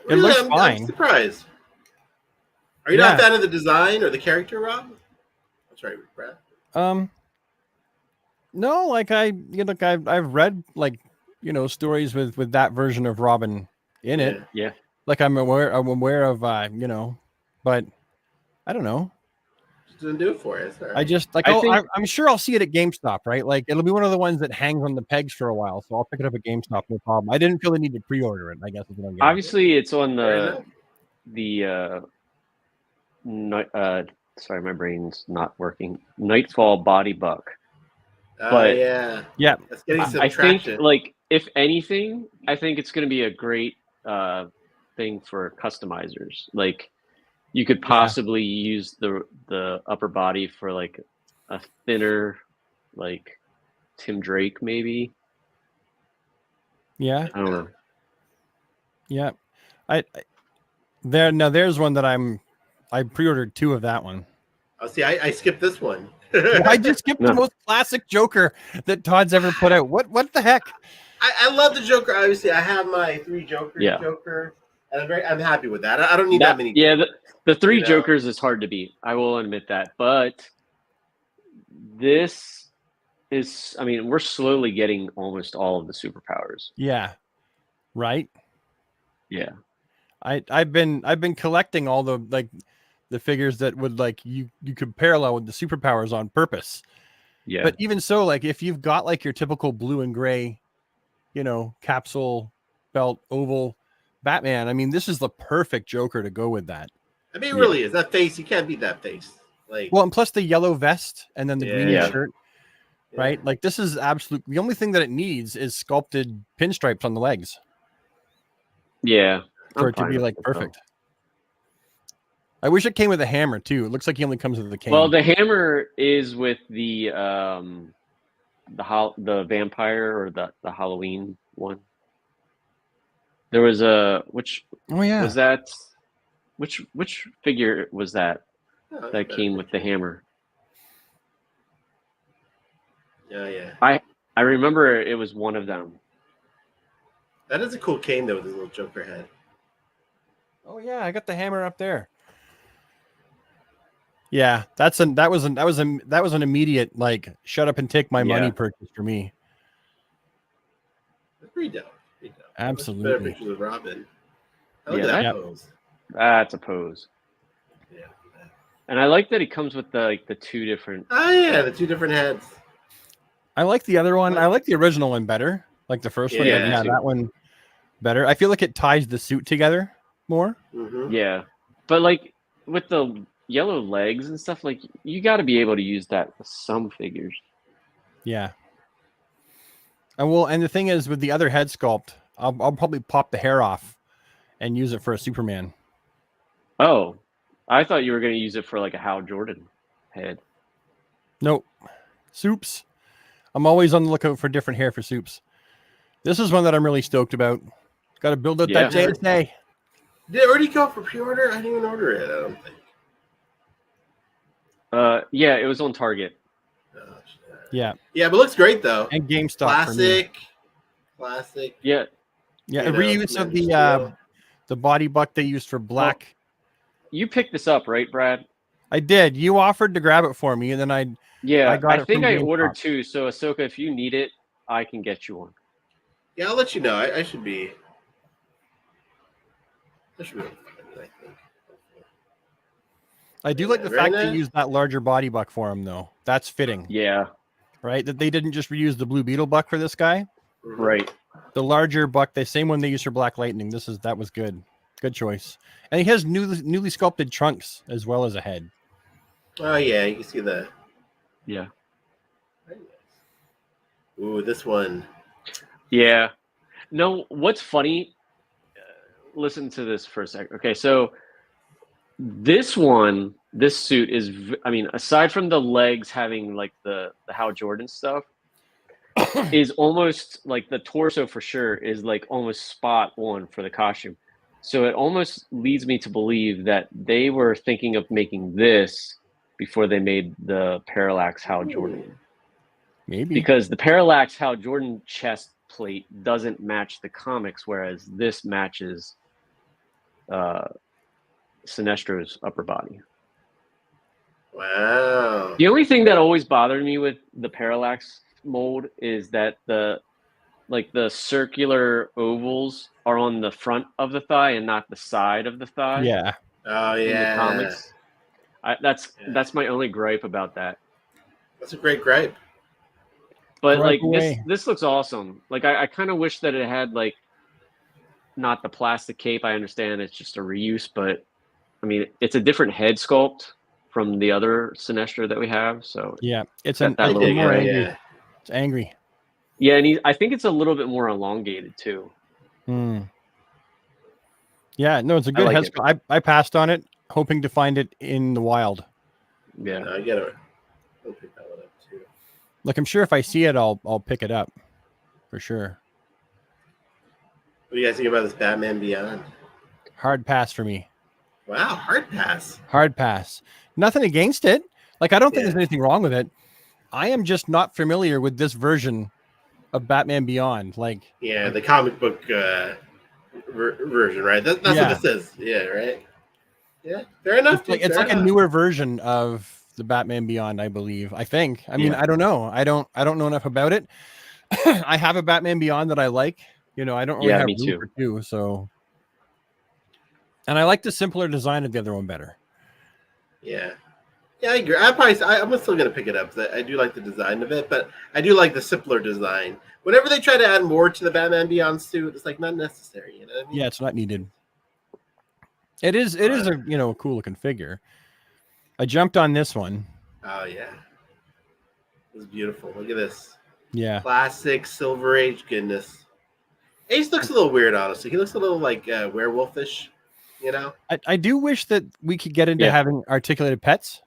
Really? It looks fine. I'm surprised. Are you not a fan of the design or the character, Rob? That's right, Brad. No, like I've read stories with that version of Robin in it. Yeah. Like I'm aware of but I don't know. Doesn't do it for us. I just like I'm sure I'll see it at GameStop, right? Like it'll be one of the ones that hangs on the pegs for a while, so I'll pick it up at GameStop, no problem. I didn't feel the need to pre-order it. I guess is what I'm getting. Obviously, it's on sorry, my brain's not working. Nightfall Body Buck. But yeah, that's getting some I traction. think, like, if anything, I think it's going to be a great thing for customizers. Like, you could possibly use the upper body for like a thinner, like Tim Drake, maybe. Yeah, I don't know. Yeah, there's one that I pre-ordered 2 of that one. Oh, see, I skipped this one. I just skipped the most classic Joker that Todd's ever put out. What the heck? I love the Joker. Obviously, I have my 3 Jokers. Yeah. Joker, and I'm happy with that. I don't need that many. Yeah, the 3 Jokers is hard to beat. I will admit that, but this is. I mean, we're slowly getting almost all of the superpowers. Yeah. Right. Yeah. I've been collecting all the figures that would you could parallel with the superpowers on purpose. Yeah. But even so, like if you've got like your typical blue and gray, capsule belt oval Batman, I mean, this is the perfect Joker to go with that. I mean, it really is. That face, you can't beat that face. And plus the yellow vest and then the green shirt. Yeah. Right? Like this is the only thing that it needs is sculpted pinstripes on the legs. Yeah. For it to be like perfect. I wish it came with a hammer too. It looks like he only comes with the cane. Well, the hammer is with the vampire or the Halloween one. There was which was that? Which figure was that that came with the hammer? Yeah. I remember it was one of them. That is a cool cane though with his little Joker head. Oh yeah, I got the hammer up there. Yeah, that was an immediate like shut up and take my money purchase for me. That's pretty dope. Absolutely. Better pictures of Robin. I look at that pose. That's a pose. Yeah. And I like that he comes with the two different. Oh yeah, the two different heads. I like the other one. I like the original one better. Like the first one. Yeah, That one better. I feel like it ties the suit together more. Mm-hmm. Yeah, but like with the yellow legs and stuff, like you got to be able to use that with some figures. Yeah. And the thing is, with the other head sculpt, I'll probably pop the hair off and use it for a Superman. Oh, I thought you were going to use it for like a Hal Jordan head. Nope. Soups. I'm always on the lookout for different hair for Soups. This is one that I'm really stoked about. Got to build out that JSA. Did it already go for pre-order? I didn't even order it, I don't think. Yeah, it was on Target. Oh, shit. Yeah. Yeah, but it looks great though. And GameStop. Classic. Yeah, Yeah. A reuse of the body buck they used for Black. You picked this up, right, Brad? I did. You offered to grab it for me, and then I think I ordered two. So Ahsoka, if you need it, I can get you one. Yeah, I'll let you know. I should be. I should be able to find it, I think. I do like the fact that you used that larger body buck for him, though. That's fitting. Yeah. Right? That they didn't just reuse the Blue Beetle buck for this guy. Right. The larger buck, the same one they used for Black Lightning. That was good. Good choice. And he has newly sculpted trunks as well as a head. Oh yeah, you can see the. Yeah. Ooh, this one. Yeah. No, what's funny? Listen to this for a second. Okay, so this suit is, I mean, aside from the legs having like the Hal Jordan stuff, is almost like the torso for sure is like almost spot on for the costume. So it almost leads me to believe that they were thinking of making this before they made the Parallax Hal Jordan. Maybe. Because the Parallax Hal Jordan chest plate doesn't match the comics, whereas this matches Sinestro's upper body. Wow. The only thing that always bothered me with the Parallax mold is that the circular ovals are on the front of the thigh and not the side of the thigh. Yeah. Oh yeah. In the comics. That's my only gripe about that. That's a great gripe. But like this looks awesome. Like I kind of wish that it had like not the plastic cape. I understand it's just a reuse, but I mean it's a different head sculpt from the other Sinestro that we have. So yeah, it's that little more gray. angry. Yeah. It's angry. Yeah, and I think it's a little bit more elongated too. Yeah, no, it's a good head sculpt. I passed on it, hoping to find it in the wild. Yeah, no, I get it. I'll pick that one up too. Like I'm sure if I see it, I'll pick it up for sure. What do you guys think about this Batman Beyond? Hard pass for me. Wow, hard pass. Hard pass. Nothing against it. Like I don't think there's anything wrong with it. I am just not familiar with this version of Batman Beyond. Like the comic book version, right? That's what this is. Yeah, right. Yeah, fair enough. It's like a newer version of the Batman Beyond, I believe. I think. I mean, I don't know. I don't know enough about it. I have a Batman Beyond that I like. You know, I don't really have room for two, so. And I like the simpler design of the other one better. Yeah. Yeah, I agree. I'm still gonna pick it up. I do like the design of it, but I do like the simpler design. Whenever they try to add more to the Batman Beyond suit, it's like not necessary. You know what I mean? Yeah, it's not needed. It is a cool looking figure. I jumped on this one. Oh yeah, it's beautiful. Look at this. Yeah. Classic Silver Age goodness. Ace looks a little weird, honestly. He looks a little like werewolfish. You know. I do wish that we could get into having articulated pets.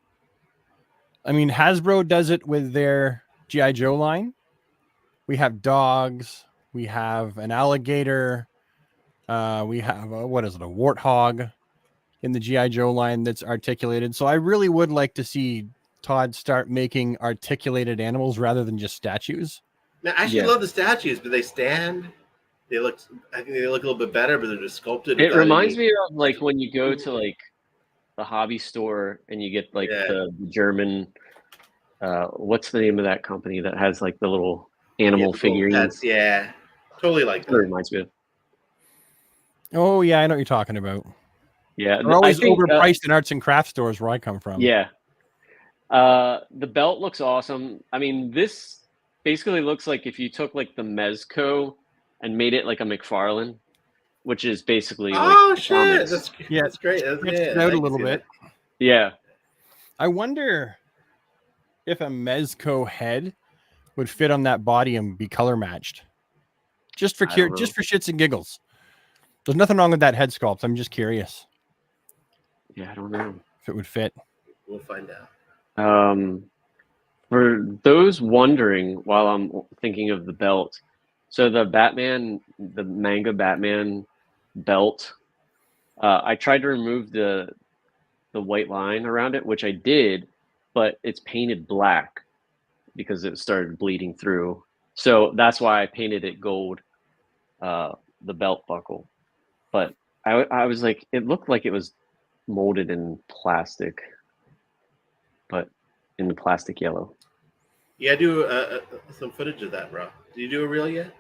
I mean, Hasbro does it with their G.I. Joe line. We have dogs. We have an alligator. We have a warthog in the G.I. Joe line that's articulated. So I really would like to see Todd start making articulated animals rather than just statues. Now, I actually love the statues, but they stand. I think they look a little bit better, but they're just sculpted. It reminds me of like when you go to like the hobby store and you get like the German what's the name of that company that has like the little animal figurines? Totally like that. It reminds me of. Oh yeah, I know what you're talking about. Yeah, they're always overpriced in arts and craft stores where I come from. Yeah. The belt looks awesome. I mean, this basically looks like if you took like the Mezco and made it like a McFarlane, which is basically shit, that's great. Stretched out a little bit. Yeah. I wonder if a Mezco head would fit on that body and be color matched. Just for shits and giggles. There's nothing wrong with that head sculpt. I'm just curious. Yeah, I don't know if it would fit. We'll find out. For those wondering, while I'm thinking of the belt, so the manga Batman belt, I tried to remove the white line around it, which I did, but it's painted black because it started bleeding through. So that's why I painted it gold, the belt buckle. But I was like, it looked like it was molded in plastic, but in the plastic yellow. Yeah, do some footage of that, bro. Did you do a reel yet?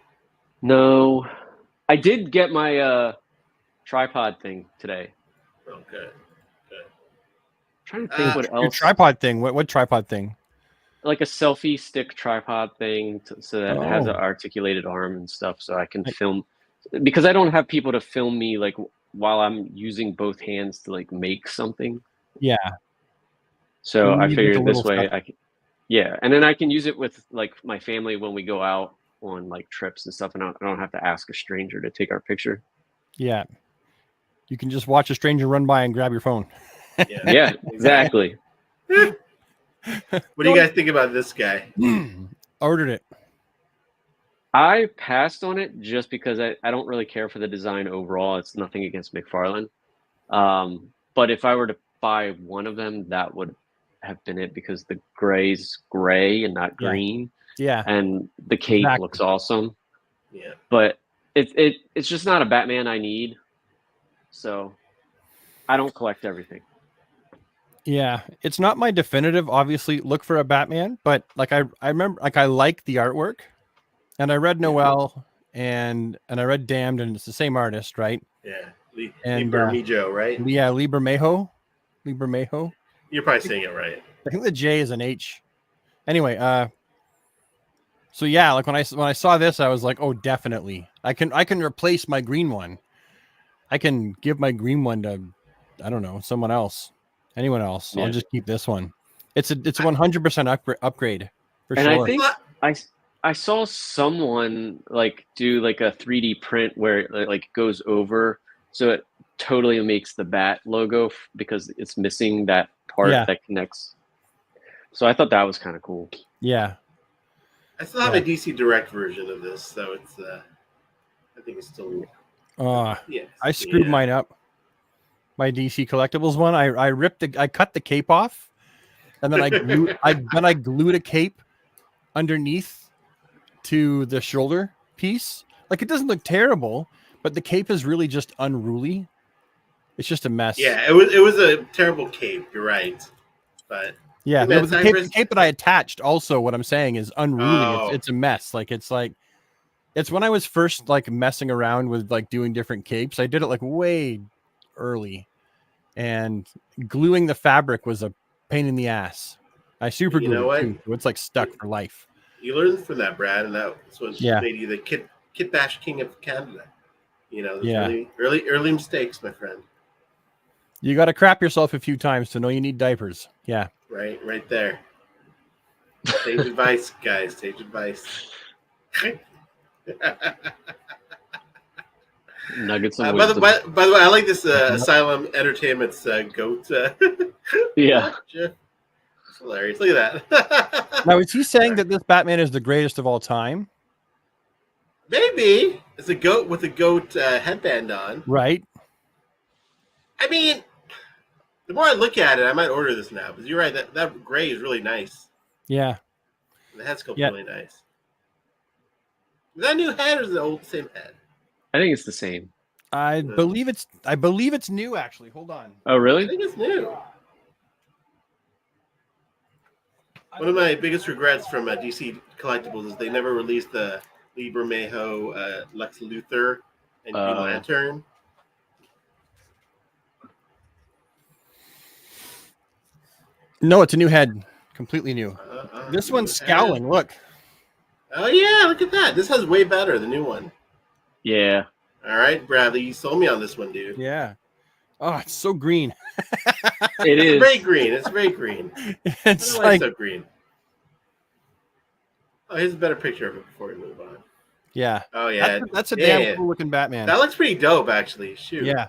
No, I did get my tripod thing today. Oh, good. I'm trying to think what else. Your tripod thing. What tripod thing? Like a selfie stick tripod thing, so that it has an articulated arm and stuff, so I can film. Because I don't have people to film me like while I'm using both hands to like make something. Yeah. So I figured this way I can. Yeah, and then I can use it with like my family when we go out on like trips and stuff, and I don't have to ask a stranger to take our picture. Yeah. You can just watch a stranger run by and grab your phone. Yeah, exactly. What do you guys think about this guy? Ordered it. I passed on it just because I don't really care for the design overall. It's nothing against McFarlane. But if I were to buy one of them, that would have been it, because the gray's gray and not green. Yeah. And the cape looks awesome. Yeah. But it's just not a Batman I need. So I don't collect everything. Yeah, it's not my definitive, obviously, look for a Batman, but like I remember, like I like the artwork, and I read Noel and I read Damned, and it's the same artist, right? Yeah, Lee Bermejo, right? Yeah, Lee Bermejo. You're probably saying it right. I think the J is an H. Anyway, so yeah, like when I saw this, I was like, oh, definitely, I can replace my green one. I can give my green one to, I don't know, someone else. Anyone else? Yeah. I'll just keep this one. It's a 100% upgrade for sure. And I think I saw someone like do like a 3D print where it like goes over, so it totally makes the Bat logo because it's missing that part that connects. So I thought that was kind of cool. Yeah. I still have a DC Direct version of this, so it's I think it's still. I screwed mine up. My DC Collectibles one, I cut the cape off, and then I glued a cape underneath to the shoulder piece. Like, it doesn't look terrible, but the cape is really just unruly. It's just a mess. Yeah, it was a terrible cape. You're right, but yeah, the cape that I attached. Also, what I'm saying is unruly. It's a mess. It's when I was first like messing around with like doing different capes. I did it like way early, and gluing the fabric was a pain in the ass. I super glued it too, so it's like stuck for life. You learned from that, Brad, and that's what made you the Kit Bash King of Canada. You know, early mistakes, my friend. You got to crap yourself a few times to know you need diapers. Yeah, right there. Sage advice, guys. Sage advice. Nuggets of by the way, I like this Asylum Entertainment's goat. Yeah, it's hilarious. Look at that. Now, is he saying that this Batman is the greatest of all time? Maybe it's a goat with a goat headband on. Right. I mean, the more I look at it, I might order this now. Because you're right, that gray is really nice. Yeah. The head sculpt's really nice. Is that a new head or is it the same head? I think it's the same. I believe it's new, actually. Hold on. Oh, really? I think it's new. One of my biggest regrets from DC Collectibles is they never released the Lee Bermejo Lex Luthor and Green Lantern. No, it's a new head, completely new. This one's scowling. Head. Look. Oh yeah, look at that. This has way better, the new one. Yeah. All right, Bradley, you sold me on this one, dude. Yeah. Oh, it's so green. It's very green. It's very green. It's like so green. Oh, here's a better picture of it before we move on. Yeah. Oh yeah. That's a damn cool looking Batman. That looks pretty dope, actually. Shoot. Yeah.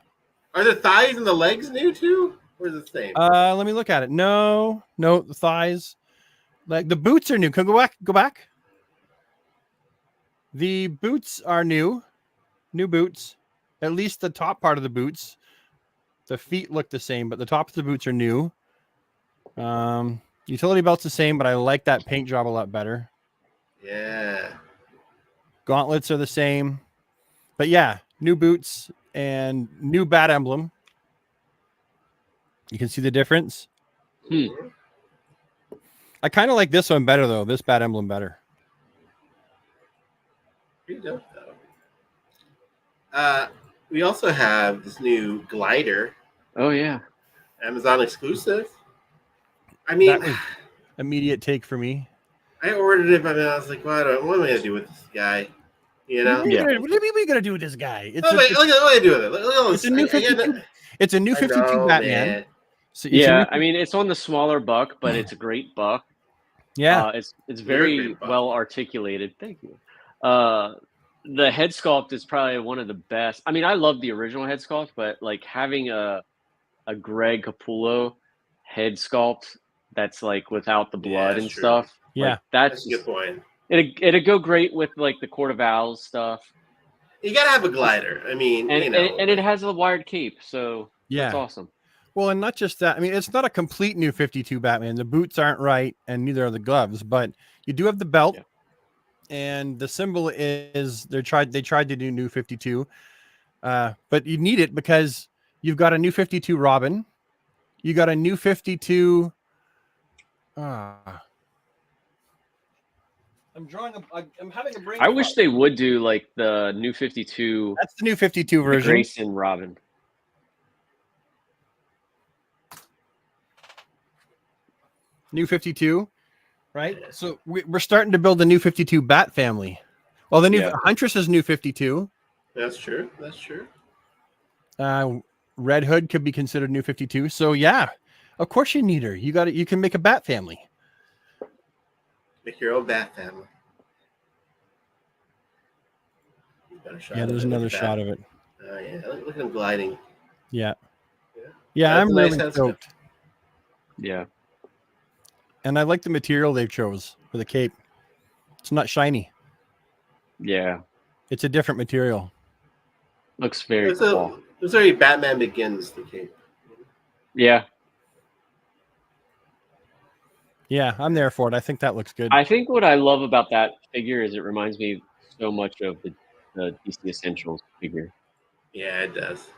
Are the thighs and the legs new too? Or is it the same? Let me look at it. No, the thighs. Like the boots are new. Can go back. The boots are new. New boots. At least the top part of the boots. The feet look the same, but the top of the boots are new. Utility belt's the same, but I like that paint job a lot better. Yeah. Gauntlets are the same. But yeah, new boots and new bat emblem. You can see the difference. I kind of like this one better, though. This bat emblem better. Pretty dope, though. We also have this new glider. Oh, yeah. Amazon exclusive. I mean, that was immediate take for me. I ordered it, but I was like, what am I going to do with this guy? You know? What are you going to do with this guy? Look at what I do with it. It's a new 52. It's a new 52 Batman. Man. So yeah, I mean, it's on the smaller buck, but it's a great buck. Yeah. It's very well articulated. Thank you. The head sculpt is probably one of the best. I mean, I love the original head sculpt, but like having a Greg Capullo head sculpt that's like without the blood and true. stuff. Yeah, like, that's a good point. It'd go great with like the Court of Owls stuff. You gotta have a glider. I mean, and it has a wired cape, so yeah, it's awesome. Well, and not just that. I mean, it's not a complete new 52 Batman. The boots aren't right, and neither are the gloves. But you do have the belt, and the symbol is they tried to do new 52, but you need it because you've got a new 52 Robin, you got a new 52. I'm having a brain. I wish they would do like the new 52. That's the new 52 version. Grayson Robin. New 52, right? So we're starting to build the new 52 Bat family. Well, the new Huntress is new 52. That's true. That's true. Red Hood could be considered new 52. So yeah, of course you need her. You can make a Bat family. Make your own Bat family. Yeah, there's another shot of it. Oh yeah, look at him gliding. Yeah, I'm really stoked. Yeah. And I like the material they chose for the cape. It's not shiny. Yeah. It's a different material. Looks very cool. It's very Batman Begins, the cape. Yeah. Yeah, I'm there for it. I think that looks good. I think what I love about that figure is it reminds me so much of the DC Essentials figure. Yeah, it does.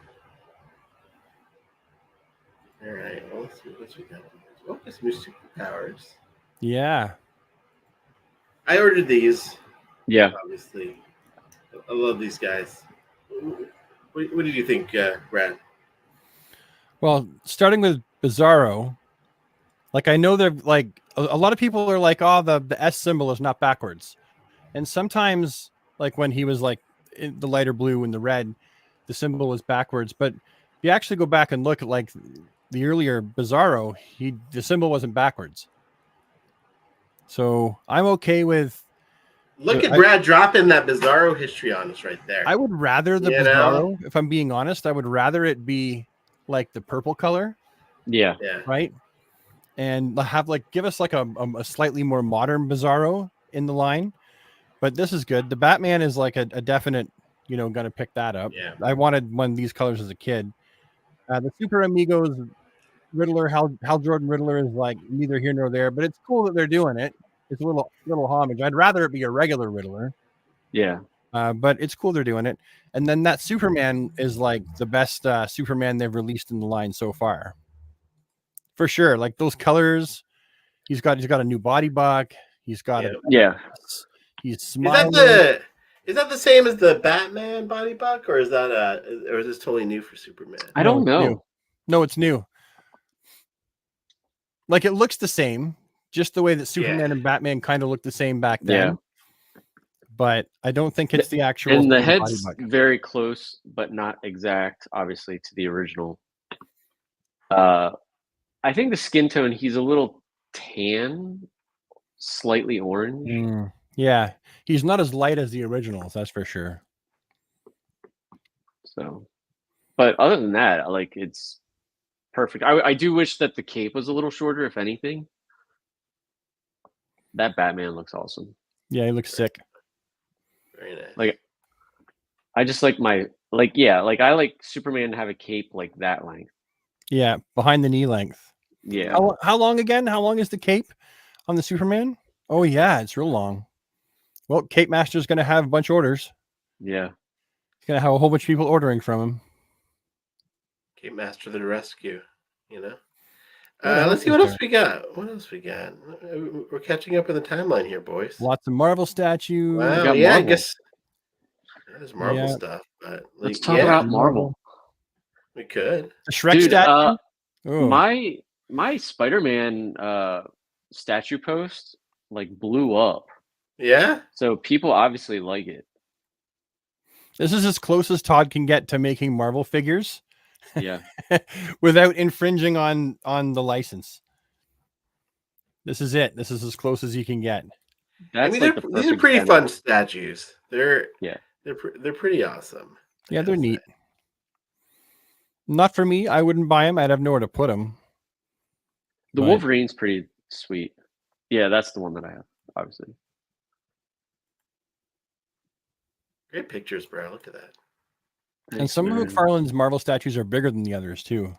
All right. Well, let's see what we got. Oh, it's new superpowers. Yeah. I ordered these. Yeah. Obviously. I love these guys. What did you think, Brad? Well, starting with Bizarro, like I know they're like a lot of people are like, oh, the S symbol is not backwards. And sometimes like when he was like in the lighter blue and the red, the symbol was backwards. But if you actually go back and look at like the earlier Bizarro, the symbol wasn't backwards. So I'm okay with. Look at Brad dropping that Bizarro history on us right there. I would rather the Bizarro, if I'm being honest, I would rather it be like the purple color. Yeah. Right. And have give us like a slightly more modern Bizarro in the line. But this is good. The Batman is like a definite, going to pick that up. Yeah. I wanted one of these colors as a kid. The Super Amigos Riddler, Hal Jordan Riddler is like neither here nor there, but it's cool that they're doing it. It's a little homage. I'd rather it be a regular Riddler. Yeah. But it's cool they're doing it. And then that Superman is like the best Superman they've released in the line so far. For sure. Like those colors, he's got a new body buck. He's got he's smiling. Is that the same as the Batman body buck, or is this totally new for Superman? I don't know. No, it's new. Like it looks the same, just the way that Superman and Batman kind of look the same back then. Yeah. But I don't think it's the actual. And the head's very close, but not exact, obviously, to the original. I think the skin tone, he's a little tan, slightly orange. Yeah, he's not as light as the originals, that's for sure. So, but other than that, like it's perfect. I do wish that the cape was a little shorter, if anything. That Batman looks awesome. Yeah, he looks sick. Very nice. Like, I just like I like Superman to have a cape like that length. Yeah, behind the knee length. Yeah. How long again? How long is the cape on the Superman? Oh yeah, it's real long. Well, Cape Master's going to have a bunch of orders. Yeah. He's going to have a whole bunch of people ordering from him. Cape Master to the rescue, you know? Let's see what else we got. What else we got? We're catching up in the timeline here, boys. Lots of Marvel statues. Wow, yeah, Marvel. I guess there's Marvel stuff. But let's talk about Marvel. We could. The Shrek statue. My Spider-Man statue post like blew up. Yeah. So people obviously like it. This is as close as Todd can get to making Marvel figures. Yeah. Without infringing on the license. This is it. This is as close as you can get. That's these are pretty fun statues. They're pretty awesome. Yeah, they're neat. Not for me. I wouldn't buy them. I'd have nowhere to put them. The Wolverine's pretty sweet. Yeah, that's the one that I have, obviously. Great pictures, bro. Look at that. And some of McFarlane's Marvel statues are bigger than the others too.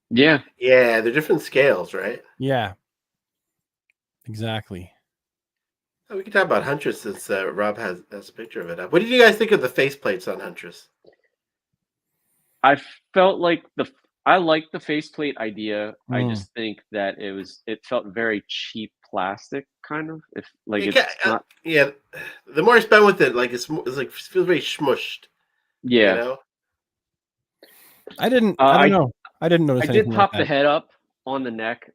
Yeah. Yeah, they're different scales, right? Yeah. Exactly. Oh, we can talk about Huntress since Rob has a picture of it up. What did you guys think of the faceplates on Huntress? I felt like I liked the faceplate idea. I just think that it felt very cheap plastic, kind of. If like it's not. Yeah, the more I spend with it, like it's like it feels very smushed. Yeah. You know? I don't know. I didn't notice. I did pop the head up on the neck,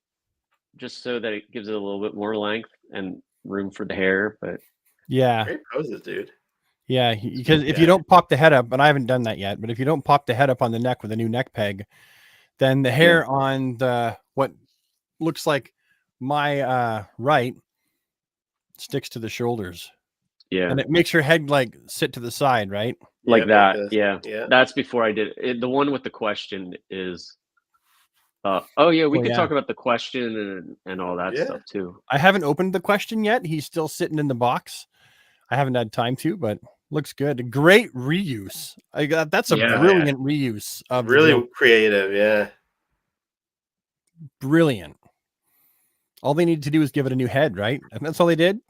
just so that it gives it a little bit more length and room for the hair. But yeah, great poses, dude. Yeah, because if you don't pop the head up, and I haven't done that yet, but if you don't pop the head up on the neck with a new neck peg, then the hair on the what looks like my right sticks to the shoulders. Yeah, and it makes your head like sit to the side, right? Like that. Yeah. That's before I did it. The one with the question is. We could talk about the question and all that stuff too. I haven't opened the question yet. He's still sitting in the box. I haven't had time to, but looks good. Great reuse. That's a brilliant reuse of really creative. Yeah, brilliant. All they needed to do is give it a new head, right? And that's all they did.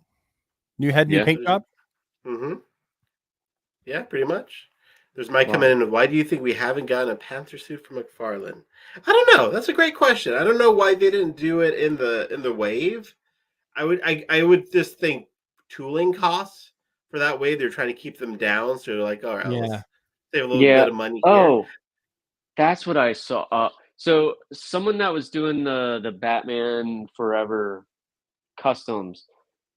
New head, new paint job. Mm-hmm. Yeah, pretty much. There's Mike coming in. Why do you think we haven't gotten a Panther suit from McFarlane? I don't know. That's a great question. I don't know why they didn't do it in the wave. I would just think tooling costs for that wave. They're trying to keep them down, so they're like, all right, let's save a little bit of money. Oh, that's what I saw. So someone that was doing the Batman Forever customs,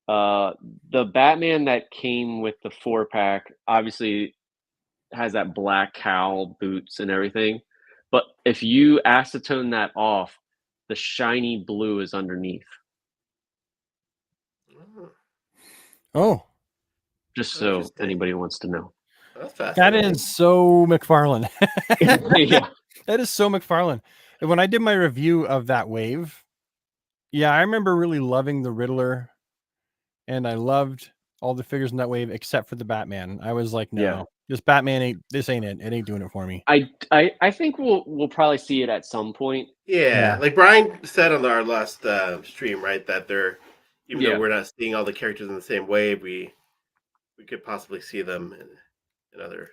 the Batman that came with the 4-pack obviously has that black cowl, boots, and everything. But if you acetone that off, the shiny blue is underneath. Oh. Just so anybody wants to know. That is so McFarlane. Yeah. That is so McFarlane. When I did my review of that wave, I remember really loving the Riddler, and I loved all the figures in that wave except for the Batman. I was like, no, this Batman ain't it. It ain't doing it for me. I think we'll probably see it at some point. Yeah. Like Brian said on our last stream, right, that they're even though we're not seeing all the characters in the same wave, we could possibly see them in other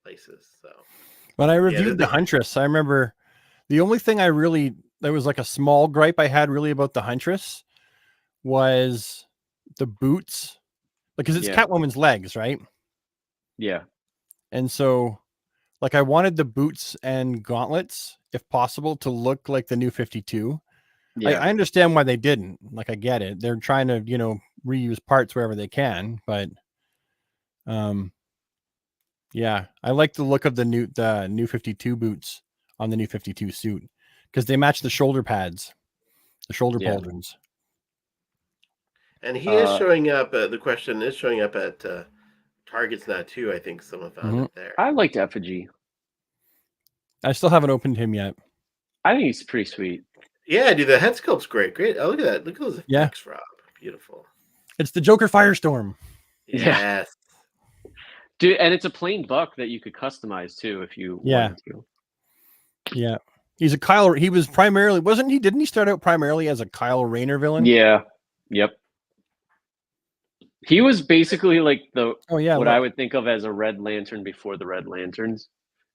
places. So when I reviewed the Huntress, I remember the only thing there was like a small gripe I had really about the Huntress was the boots, because it's Catwoman's legs, right? Yeah. And so like I wanted the boots and gauntlets, if possible, to look like the New 52. Yeah. I understand why they didn't. Like, I get it. They're trying to, reuse parts wherever they can, but yeah, I like the look of the new 52 boots on the new 52 suit because they match the shoulder pads, the shoulder pauldrons. And he is showing up. The question is showing up at Targets now too. I think someone found it there. I liked Effigy. I still haven't opened him yet. I think he's pretty sweet. Yeah, dude, the head sculpt's great. Great. Oh, look at that. Look at those effects, Rob. Beautiful. It's the Joker Firestorm. Yes. Dude, and it's a plain buck that you could customize too if you wanted to. Yeah. He's a Kyle. He was primarily, wasn't he? Didn't he start out primarily as a Kyle Rayner villain? Yeah. Yep. He was basically like what I would think of as a Red Lantern before the Red Lanterns,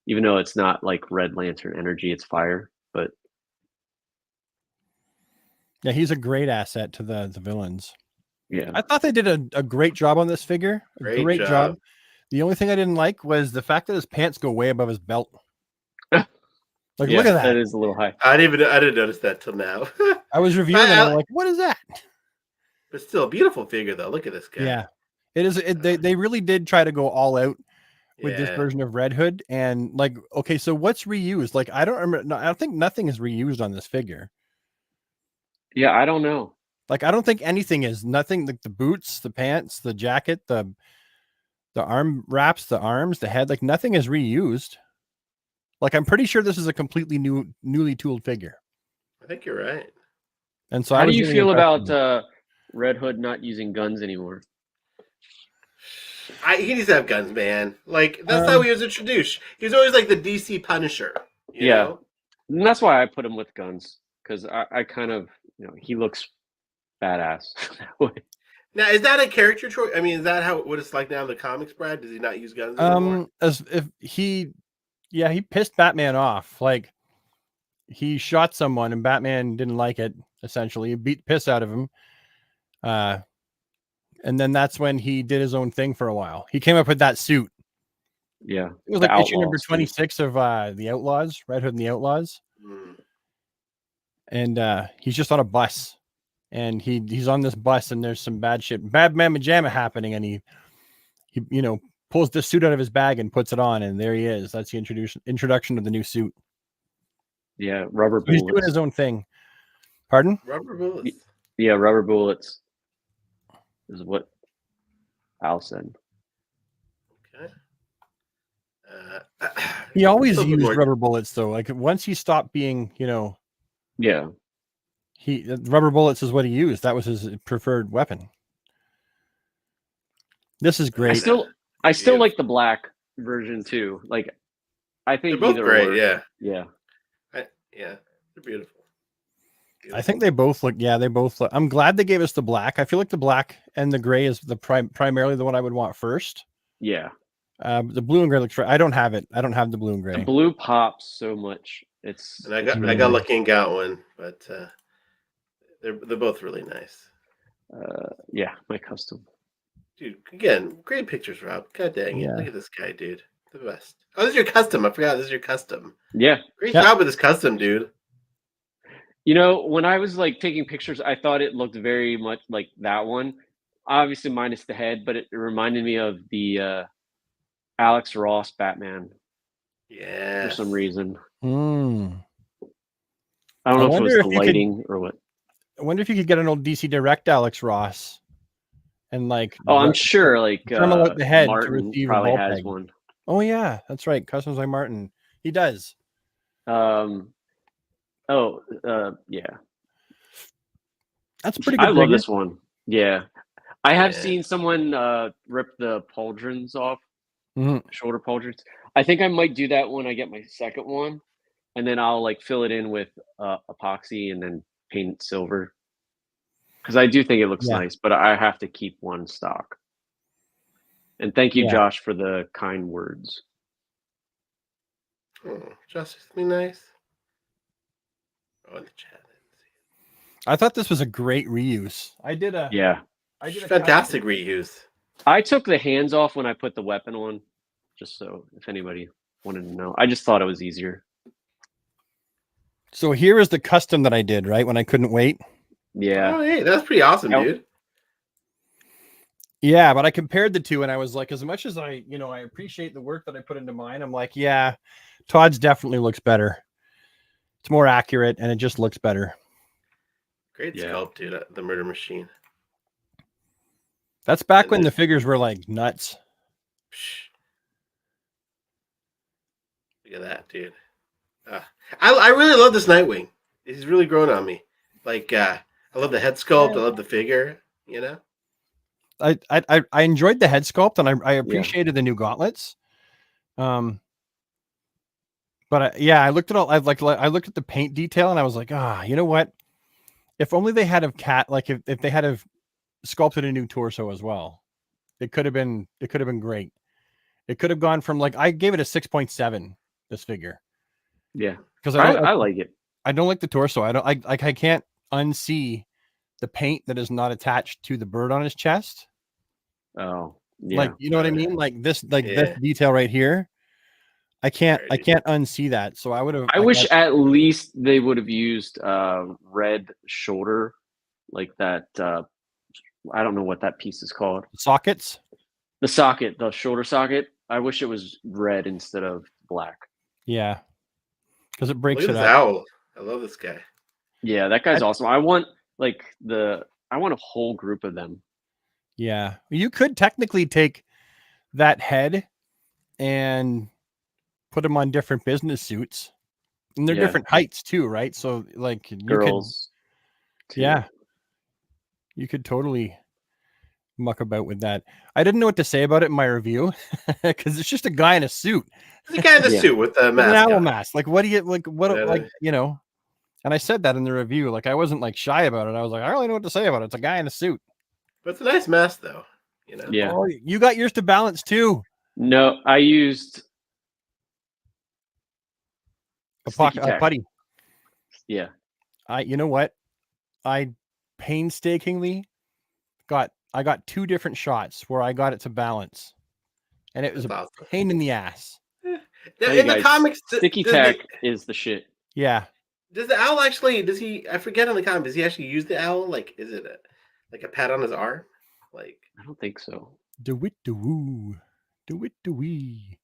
even though it's not like Red Lantern energy, it's fire. But yeah, he's a great asset to the villains. Yeah. I thought they did a great job on this figure. Great job. The only thing I didn't like was the fact that his pants go way above his belt. Like, look at that. That is a little high. I didn't notice that till now. I was reviewing it and I'm like, what is that? But still a beautiful figure though. Look at this guy. Yeah. It is. They really did try to go all out with this version of Red Hood. And like, okay, so what's reused? Like, I don't remember. No, I don't think nothing is reused on this figure. Yeah, I don't know. Like, I don't think anything is. Nothing. Like the boots, the pants, the jacket, the arm wraps, the arms, the head. Like, nothing is reused. Like, I'm pretty sure this is a completely newly tooled figure. I think you're right. And so, how do you feel about Red Hood not using guns anymore? He needs to have guns, man. Like, that's how he was introduced. He was always like the DC Punisher. You know? And that's why I put him with guns, because I kind of, he looks badass that way. Now, is that a character choice? I mean, is that what it's like now in the comics, Brad? Does he not use guns anymore? As if he pissed Batman off. Like, he shot someone and Batman didn't like it. Essentially, he beat the piss out of him. And then that's when he did his own thing for a while. He came up with that suit. Yeah, it was like issue number 26 of the Outlaws, Red Hood and the Outlaws. And he's just on a bus, and he's on this bus, and there's some bad mamma jamma happening, and he pulls the suit out of his bag and puts it on, and there he is. That's the introduction of the new suit. Yeah, rubber bullets. He's doing his own thing. Pardon? Rubber bullets. Yeah, rubber bullets is what Al said. Okay. He always used rubber bullets, though. Like, once he stopped being, yeah, rubber bullets is what he used. That was his preferred weapon. This is great. I still like the black version too. Like, I think they're both great. Yeah, they're beautiful. I think they both look. Yeah, they both look. I'm glad they gave us the black. I feel like the black and the gray is the primarily the one I would want first. Yeah. The blue and gray looks. I don't have it. I don't have the blue and gray. The blue pops so much. I got lucky and got one, but they're both really nice. Yeah, my custom. Dude, again, great pictures, Rob. God dang it! Look at this guy, dude. The best. Oh, this is your custom. I forgot this is your custom. Yeah. Great job with this custom, dude. When I was like taking pictures, I thought it looked very much like that one. Obviously minus the head, but it reminded me of the Alex Ross Batman. Yeah. For some reason. I don't know if it was the lighting or what. I wonder if you could get an old DC Direct Alex Ross and like. Oh, I'm sure like out the head Martin to receive probably a has peg. one. Oh yeah, that's right. Customs by Martin. He does. Yeah. That's pretty good. I love this one. Yeah. I have seen someone rip the pauldrons off, shoulder pauldrons. I think I might do that when I get my second one, and then I'll like fill it in with epoxy and then paint it silver. Because I do think it looks nice, but I have to keep one stock. And thank you, Josh, for the kind words. Oh, Josh, is me nice. Oh, in the chat. I thought this was a great reuse. I did a fantastic reuse. I took the hands off when I put the weapon on, just so if anybody wanted to know. I just thought it was easier. So here is the custom that I did, right? When I couldn't wait. Yeah. Oh, hey, that's pretty awesome, dude. Yeah, but I compared the two and I was like, as much as I appreciate the work that I put into mine, I'm like, yeah, Todd's definitely looks better. It's more accurate and it just looks better. Great sculpt, dude. The Murder Machine. That's back when the figures were like nuts. Look at that, dude. I really love this Nightwing. He's really grown on me. Like, I love the head sculpt. I love the figure. You know. I enjoyed the head sculpt and I appreciated the new gauntlets. But I looked at I looked at the paint detail and I was like, you know what? If only they had if they had sculpted a new torso as well, it could have been great. It could have gone from I gave it a 6.7. This figure. Yeah, because I like it. I don't like the torso. I can't unsee the paint that is not attached to the bird on his chest. Oh, yeah. You know what I mean? This detail right here. I can't unsee that. So I would have. I wish at least they would have used red shoulder, like that. I don't know what that piece is called. Sockets. The socket, the shoulder socket. I wish it was red instead of black. Yeah, because it breaks Look at it this up. owl. I love this guy. Yeah, that guy's awesome. I want I want a whole group of them. Yeah, you could technically take that head and put them on different business suits, and they're different heights too, right? So girls, you could totally muck about with that. I didn't know what to say about it in my review because it's just a guy in a suit. The guy in the suit with the mask. An owl mask. What do you And I said that in the review. I wasn't shy about it. I was like, I don't really know what to say about it. It's a guy in a suit. But it's a nice mask though. You know. Yeah. Oh, you got yours to balance too. No, I used a putty. Yeah. You know what? I painstakingly got 2 different shots where I got it to balance. And it was a pain in the ass. In the comics, sticky tack is the shit. Yeah. Does the owl actually? I forget on the comic. Does he actually use the owl? Is it a pat on his arm? I don't think so. Do it do woo, do it do wee.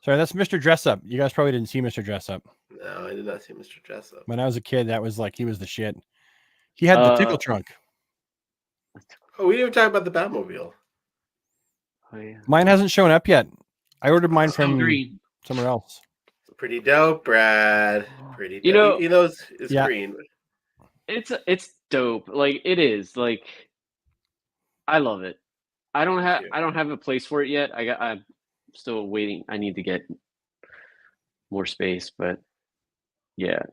Sorry, that's Mr. Dress Up. You guys probably didn't see Mr. Dress Up. No, I did not see Mr. Dress Up. When I was a kid, that was he was the shit. He had the tickle trunk. Oh, we didn't even talk about the Batmobile. Oh, yeah. Mine hasn't shown up yet. I ordered mine from somewhere else. Pretty dope, Brad. Pretty dope. It's green. It's dope. It is. I love it. I don't have a place for it yet. I'm still waiting. I need to get more space, but yeah.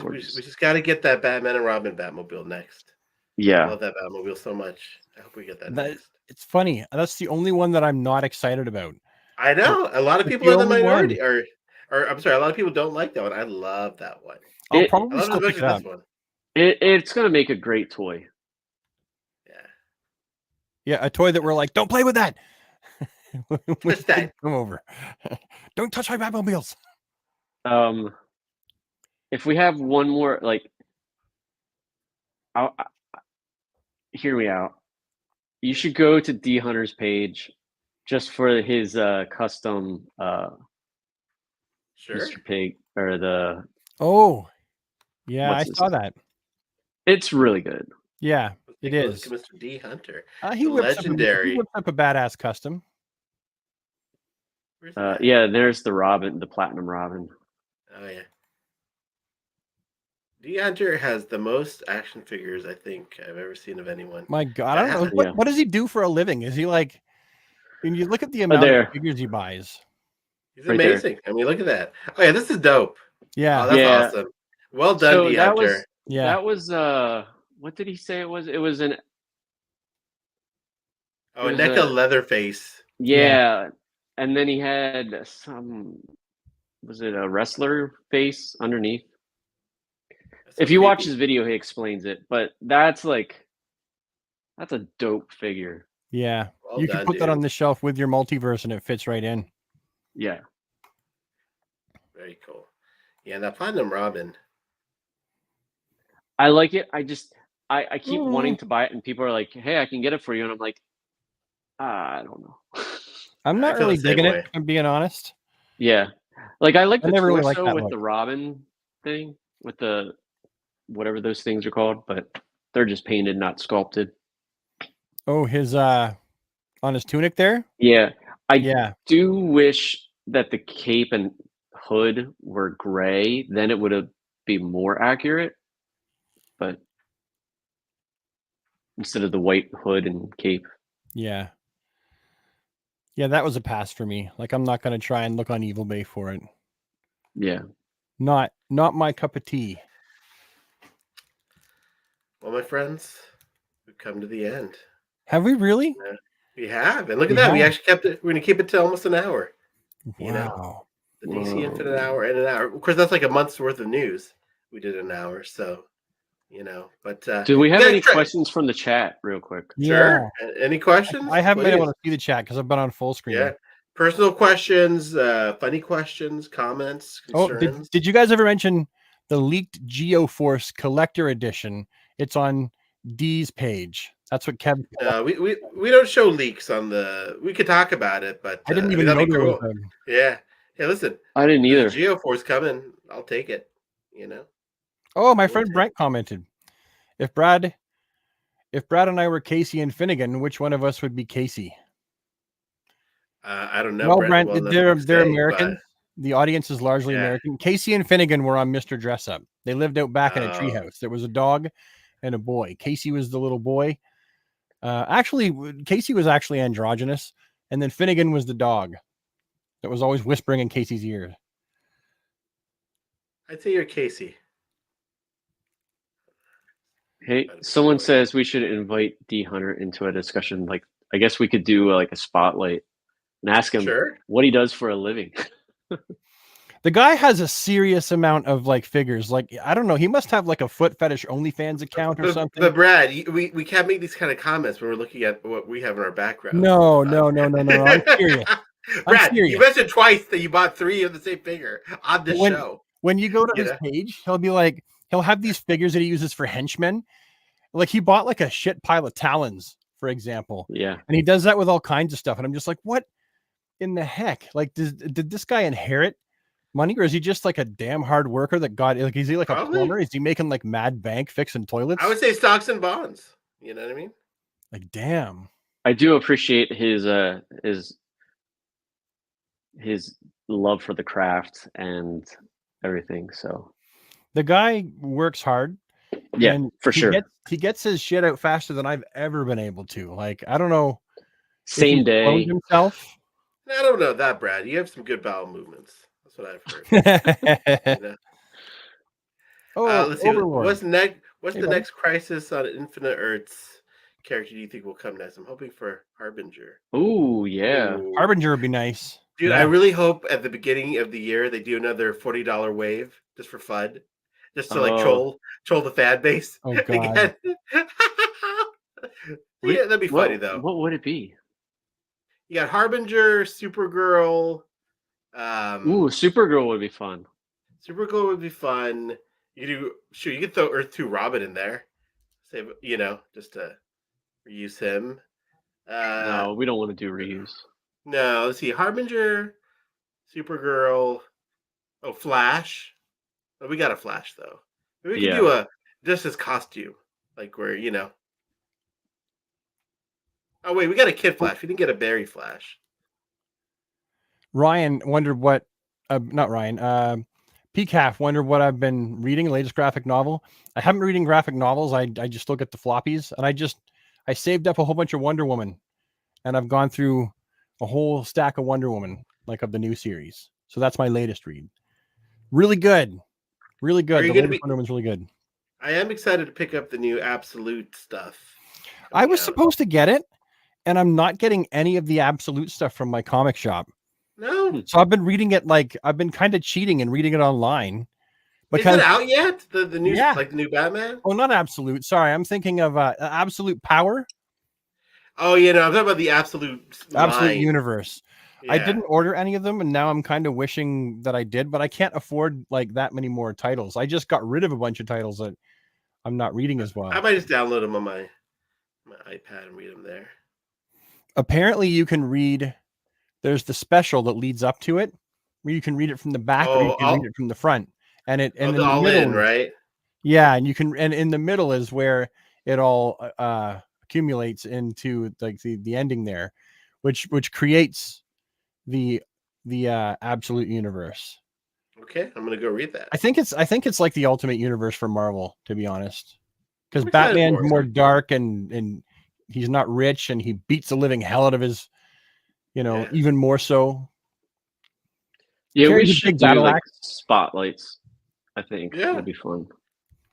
We just got to get that Batman and Robin Batmobile next. Yeah. I love that Batmobile so much. I hope we get that next. It's funny. That's the only one that I'm not excited about. I know. A lot of people in the minority or I'm sorry, a lot of people don't like that one. I love that one. I'll probably still pick this one. It's going to make a great toy. Yeah, a toy that we're like, don't play with that. Touch that. Come over. Don't touch my Batmobiles. If we have one more, hear me out. You should go to D Hunter's page just for his custom Mr. Pig or the. Oh, yeah, I saw that. It's really good. Yeah, it is. Mr. D Hunter. He whips legendary. He whips up a badass custom. Yeah, there's the Robin, the Platinum Robin. Oh yeah. D Hunter has the most action figures I think I've ever seen of anyone. My God, I don't know what does he do for a living? Is he when you look at the amount of figures he buys? He's amazing. I mean, look at that. Oh yeah, this is dope. Yeah, that's awesome. Well done, D Hunter. That was what did he say it was? It was an a NECA Leatherface. Yeah. And then he had was it a wrestler face underneath? If you watch his video, he explains it, but that's a dope figure. Yeah. You can put that on the shelf with your multiverse and it fits right in. Yeah. Very cool. Yeah, that Platinum Robin. I like it. I keep wanting to buy it, and people are like, "Hey, I can get it for you," and I'm like, I don't know. I'm not really digging it. I'm being honest. Yeah, like I like the never torso really liked that with look. the Robin thing, with the whatever those things are called, but they're just painted, not sculpted. Oh, his on his tunic there? Yeah. I do wish that the cape and hood were gray, then it would have be more accurate. But instead of the white hood and cape. Yeah. Yeah, that was a pass for me. Like, I'm not going to try and look on Evil Bay for it. Yeah. Not my cup of tea. Well, my friends, we've come to the end. Have we really? Yeah, we have. And look at that. We actually kept it. We're going to keep it to almost an hour. Wow. You know, the DC Infinite hour and an hour. Of course, that's like a month's worth of news. We did an hour. So, you know, but do we have any questions from the chat real quick? Sure. Yeah. Any questions? I haven't been able to see the chat because I've been on full screen. Yeah. Personal questions, funny questions, comments, concerns. Oh, did you guys ever mention the leaked GeoForce collector edition? It's on D's page. That's what Kev. We don't show leaks on the. We could talk about it, but I didn't even know there was cool. Yeah. Hey, listen. I didn't either. GeoForce coming. I'll take it. You know. Oh, my friend Brent commented, if Brad and I were Casey and Finnegan, which one of us would be Casey? I don't know. Well, Brent, they're American. But... The audience is largely American. Casey and Finnegan were on Mr. Dress Up. They lived out back in a treehouse. There was a dog and a boy. Casey was the little boy. Actually, Casey was actually androgynous, and then Finnegan was the dog that was always whispering in Casey's ear. I'd say you're Casey. Hey, someone says we should invite D Hunter into a discussion. Like, I guess we could do like a spotlight and ask him what he does for a living. The guy has a serious amount of like figures. Like, I don't know. He must have like a foot fetish OnlyFans account or something. But Brad, we can't make these kind of comments when we're looking at what we have in our background. No. I'm serious. Brad, you mentioned twice that you bought 3 of the same figure on this show. When you go to his page, he'll be like, he'll have these figures that he uses for henchmen. Like he bought like a shit pile of Talons, for example. Yeah. And he does that with all kinds of stuff. And I'm just like, what in the heck? Like, did this guy inherit money, or is he just like a damn hard worker that got like, is he like a plumber? Is he making like mad bank fixing toilets? I would say stocks and bonds. You know what I mean? Like, damn. I do appreciate his love for the craft and everything. So the guy works hard. Yeah, for sure. He gets his shit out faster than I've ever been able to. Like, I don't know. Same day. Himself. I don't know that, Brad. You have some good bowel movements. That's what I've heard. You know? Oh, let's see. What's the next crisis on Infinite Earths character do you think will come next? I'm hoping for Harbinger. Oh, yeah. Ooh. Harbinger would be nice. Dude, I really hope at the beginning of the year they do another $40 wave just for fun. Just to like troll the fan base. Oh, God. Yeah, that'd be funny though. What would it be? You got Harbinger, Supergirl. Supergirl would be fun. Supergirl would be fun. You could throw Earth 2 Robin in there. Save, just to reuse him. No, we don't want to do reuse. No, let's see. Harbinger, Supergirl. Oh, Flash. Oh, we got a Flash though. Maybe we could do just his costume, like where Oh wait, we got a Kid Flash. We didn't get a Barry Flash. Ryan wondered what, not Ryan. PCAF wondered what I've been reading. Latest graphic novel. I haven't been reading graphic novels. I just look at the floppies, and I saved up a whole bunch of Wonder Woman, and I've gone through a whole stack of Wonder Woman, like of the new series. So that's my latest read. Really good. Really good. The latest Wonder Woman's really good. I am excited to pick up the new Absolute stuff. I was supposed to get it, and I'm not getting any of the Absolute stuff from my comic shop. No. So I've been reading it I've been kind of cheating and reading it online. Because, is it out yet? The new like the new Batman? Oh, not Absolute. Sorry, I'm thinking of Absolute Power. Oh, I'm talking about the Absolute Universe. I didn't order any of them, and now I'm kind of wishing that I did, but I can't afford like that many more titles. I just got rid of a bunch of titles that I'm not reading as well. I might just download them on my iPad and read them there. Apparently, you can read. There's the special that leads up to it, where you can read it from the back or you can read it from the front, and in the middle, right? Yeah, and you can, and in the middle is where it all accumulates into like the ending there, which creates the absolute universe. Okay, I'm gonna go read that. I think it's like the ultimate universe for Marvel, to be honest, because Batman's more dark and he's not rich and he beats the living hell out of his, even more so. Yeah, we should do like spotlights. I think that'd be fun.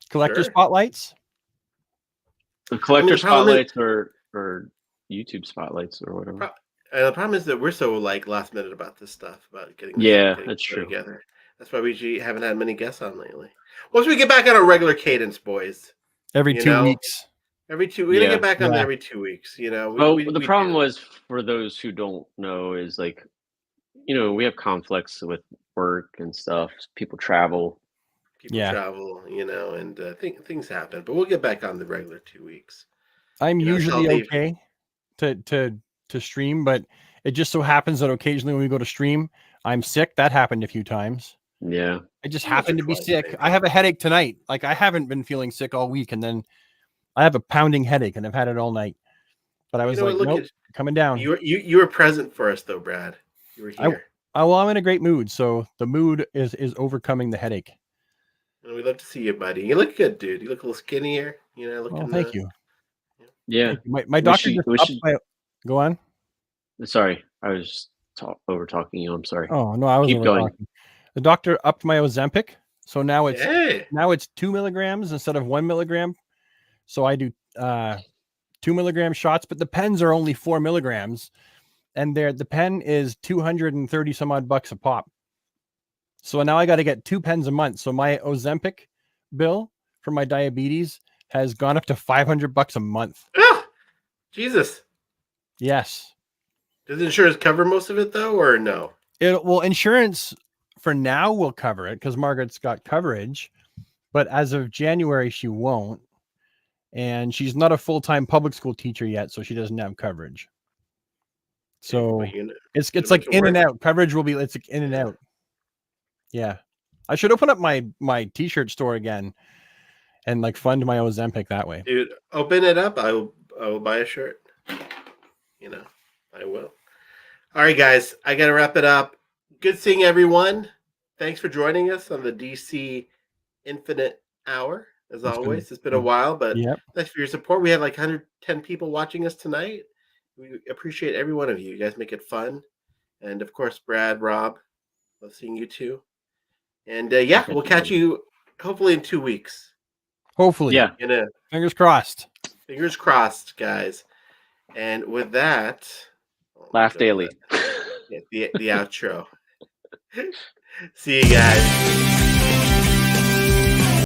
Collector spotlights. The collector spotlights or YouTube spotlights or whatever. The problem is that we're so like last minute about this stuff, about getting that's true. Together. That's why we haven't had many guests on lately. Once we get back on a regular cadence, boys. Every 2 weeks. We're gonna get back on every 2 weeks. The problem was, for those who don't know, is like, we have conflicts with work and stuff. People travel. And things happen. But we'll get back on the regular 2 weeks. I'm usually okay to stream, but it just so happens that occasionally when we go to stream, I'm sick. That happened a few times. Yeah. I just happened to be sick. Maybe. I have a headache tonight. Like, I haven't been feeling sick all week, and then I have a pounding headache, and I've had it all night. But I was nope, coming down. You were present for us, though, Brad. You were here. Well, I'm in a great mood, so the mood is overcoming the headache. And we'd love to see you, buddy. You look good, dude. You look a little skinnier. Thank you. Yeah. My doctor Go on. Sorry, I was over talking you. I'm sorry. Oh no, I wasn't. Keep going. Talking. The doctor upped my Ozempic, so now it's 2 milligrams instead of 1 milligram. So I do 2 milligram shots, but the pens are only 4 milligrams, and the pen is $230 some odd bucks a pop. So now I got to get 2 pens a month. So my Ozempic bill for my diabetes has gone up to $500 a month. Oh, Jesus. Yes. Does insurance cover most of it though, or no? Insurance for now will cover it because Margaret's got coverage, but as of January she won't, and she's not a full-time public school teacher yet, so she doesn't have coverage. So it's like in and out. Coverage will be it's like in and out. Yeah, I should open up my t-shirt store again and like fund my Ozempic that way. Dude, open it up. I will buy a shirt. I will. All right, guys, I got to wrap it up. Good seeing everyone. Thanks for joining us on the DC Infinite Hour. As always, it's been a while, but thanks for your support. We had like 110 people watching us tonight. We appreciate every one of you. You guys make it fun. And of course, Brad, Rob, love seeing you too. And we'll catch you hopefully in 2 weeks. Hopefully. Yeah. Fingers crossed. Fingers crossed, guys. And with that, Laugh Daily. The outro. See you guys.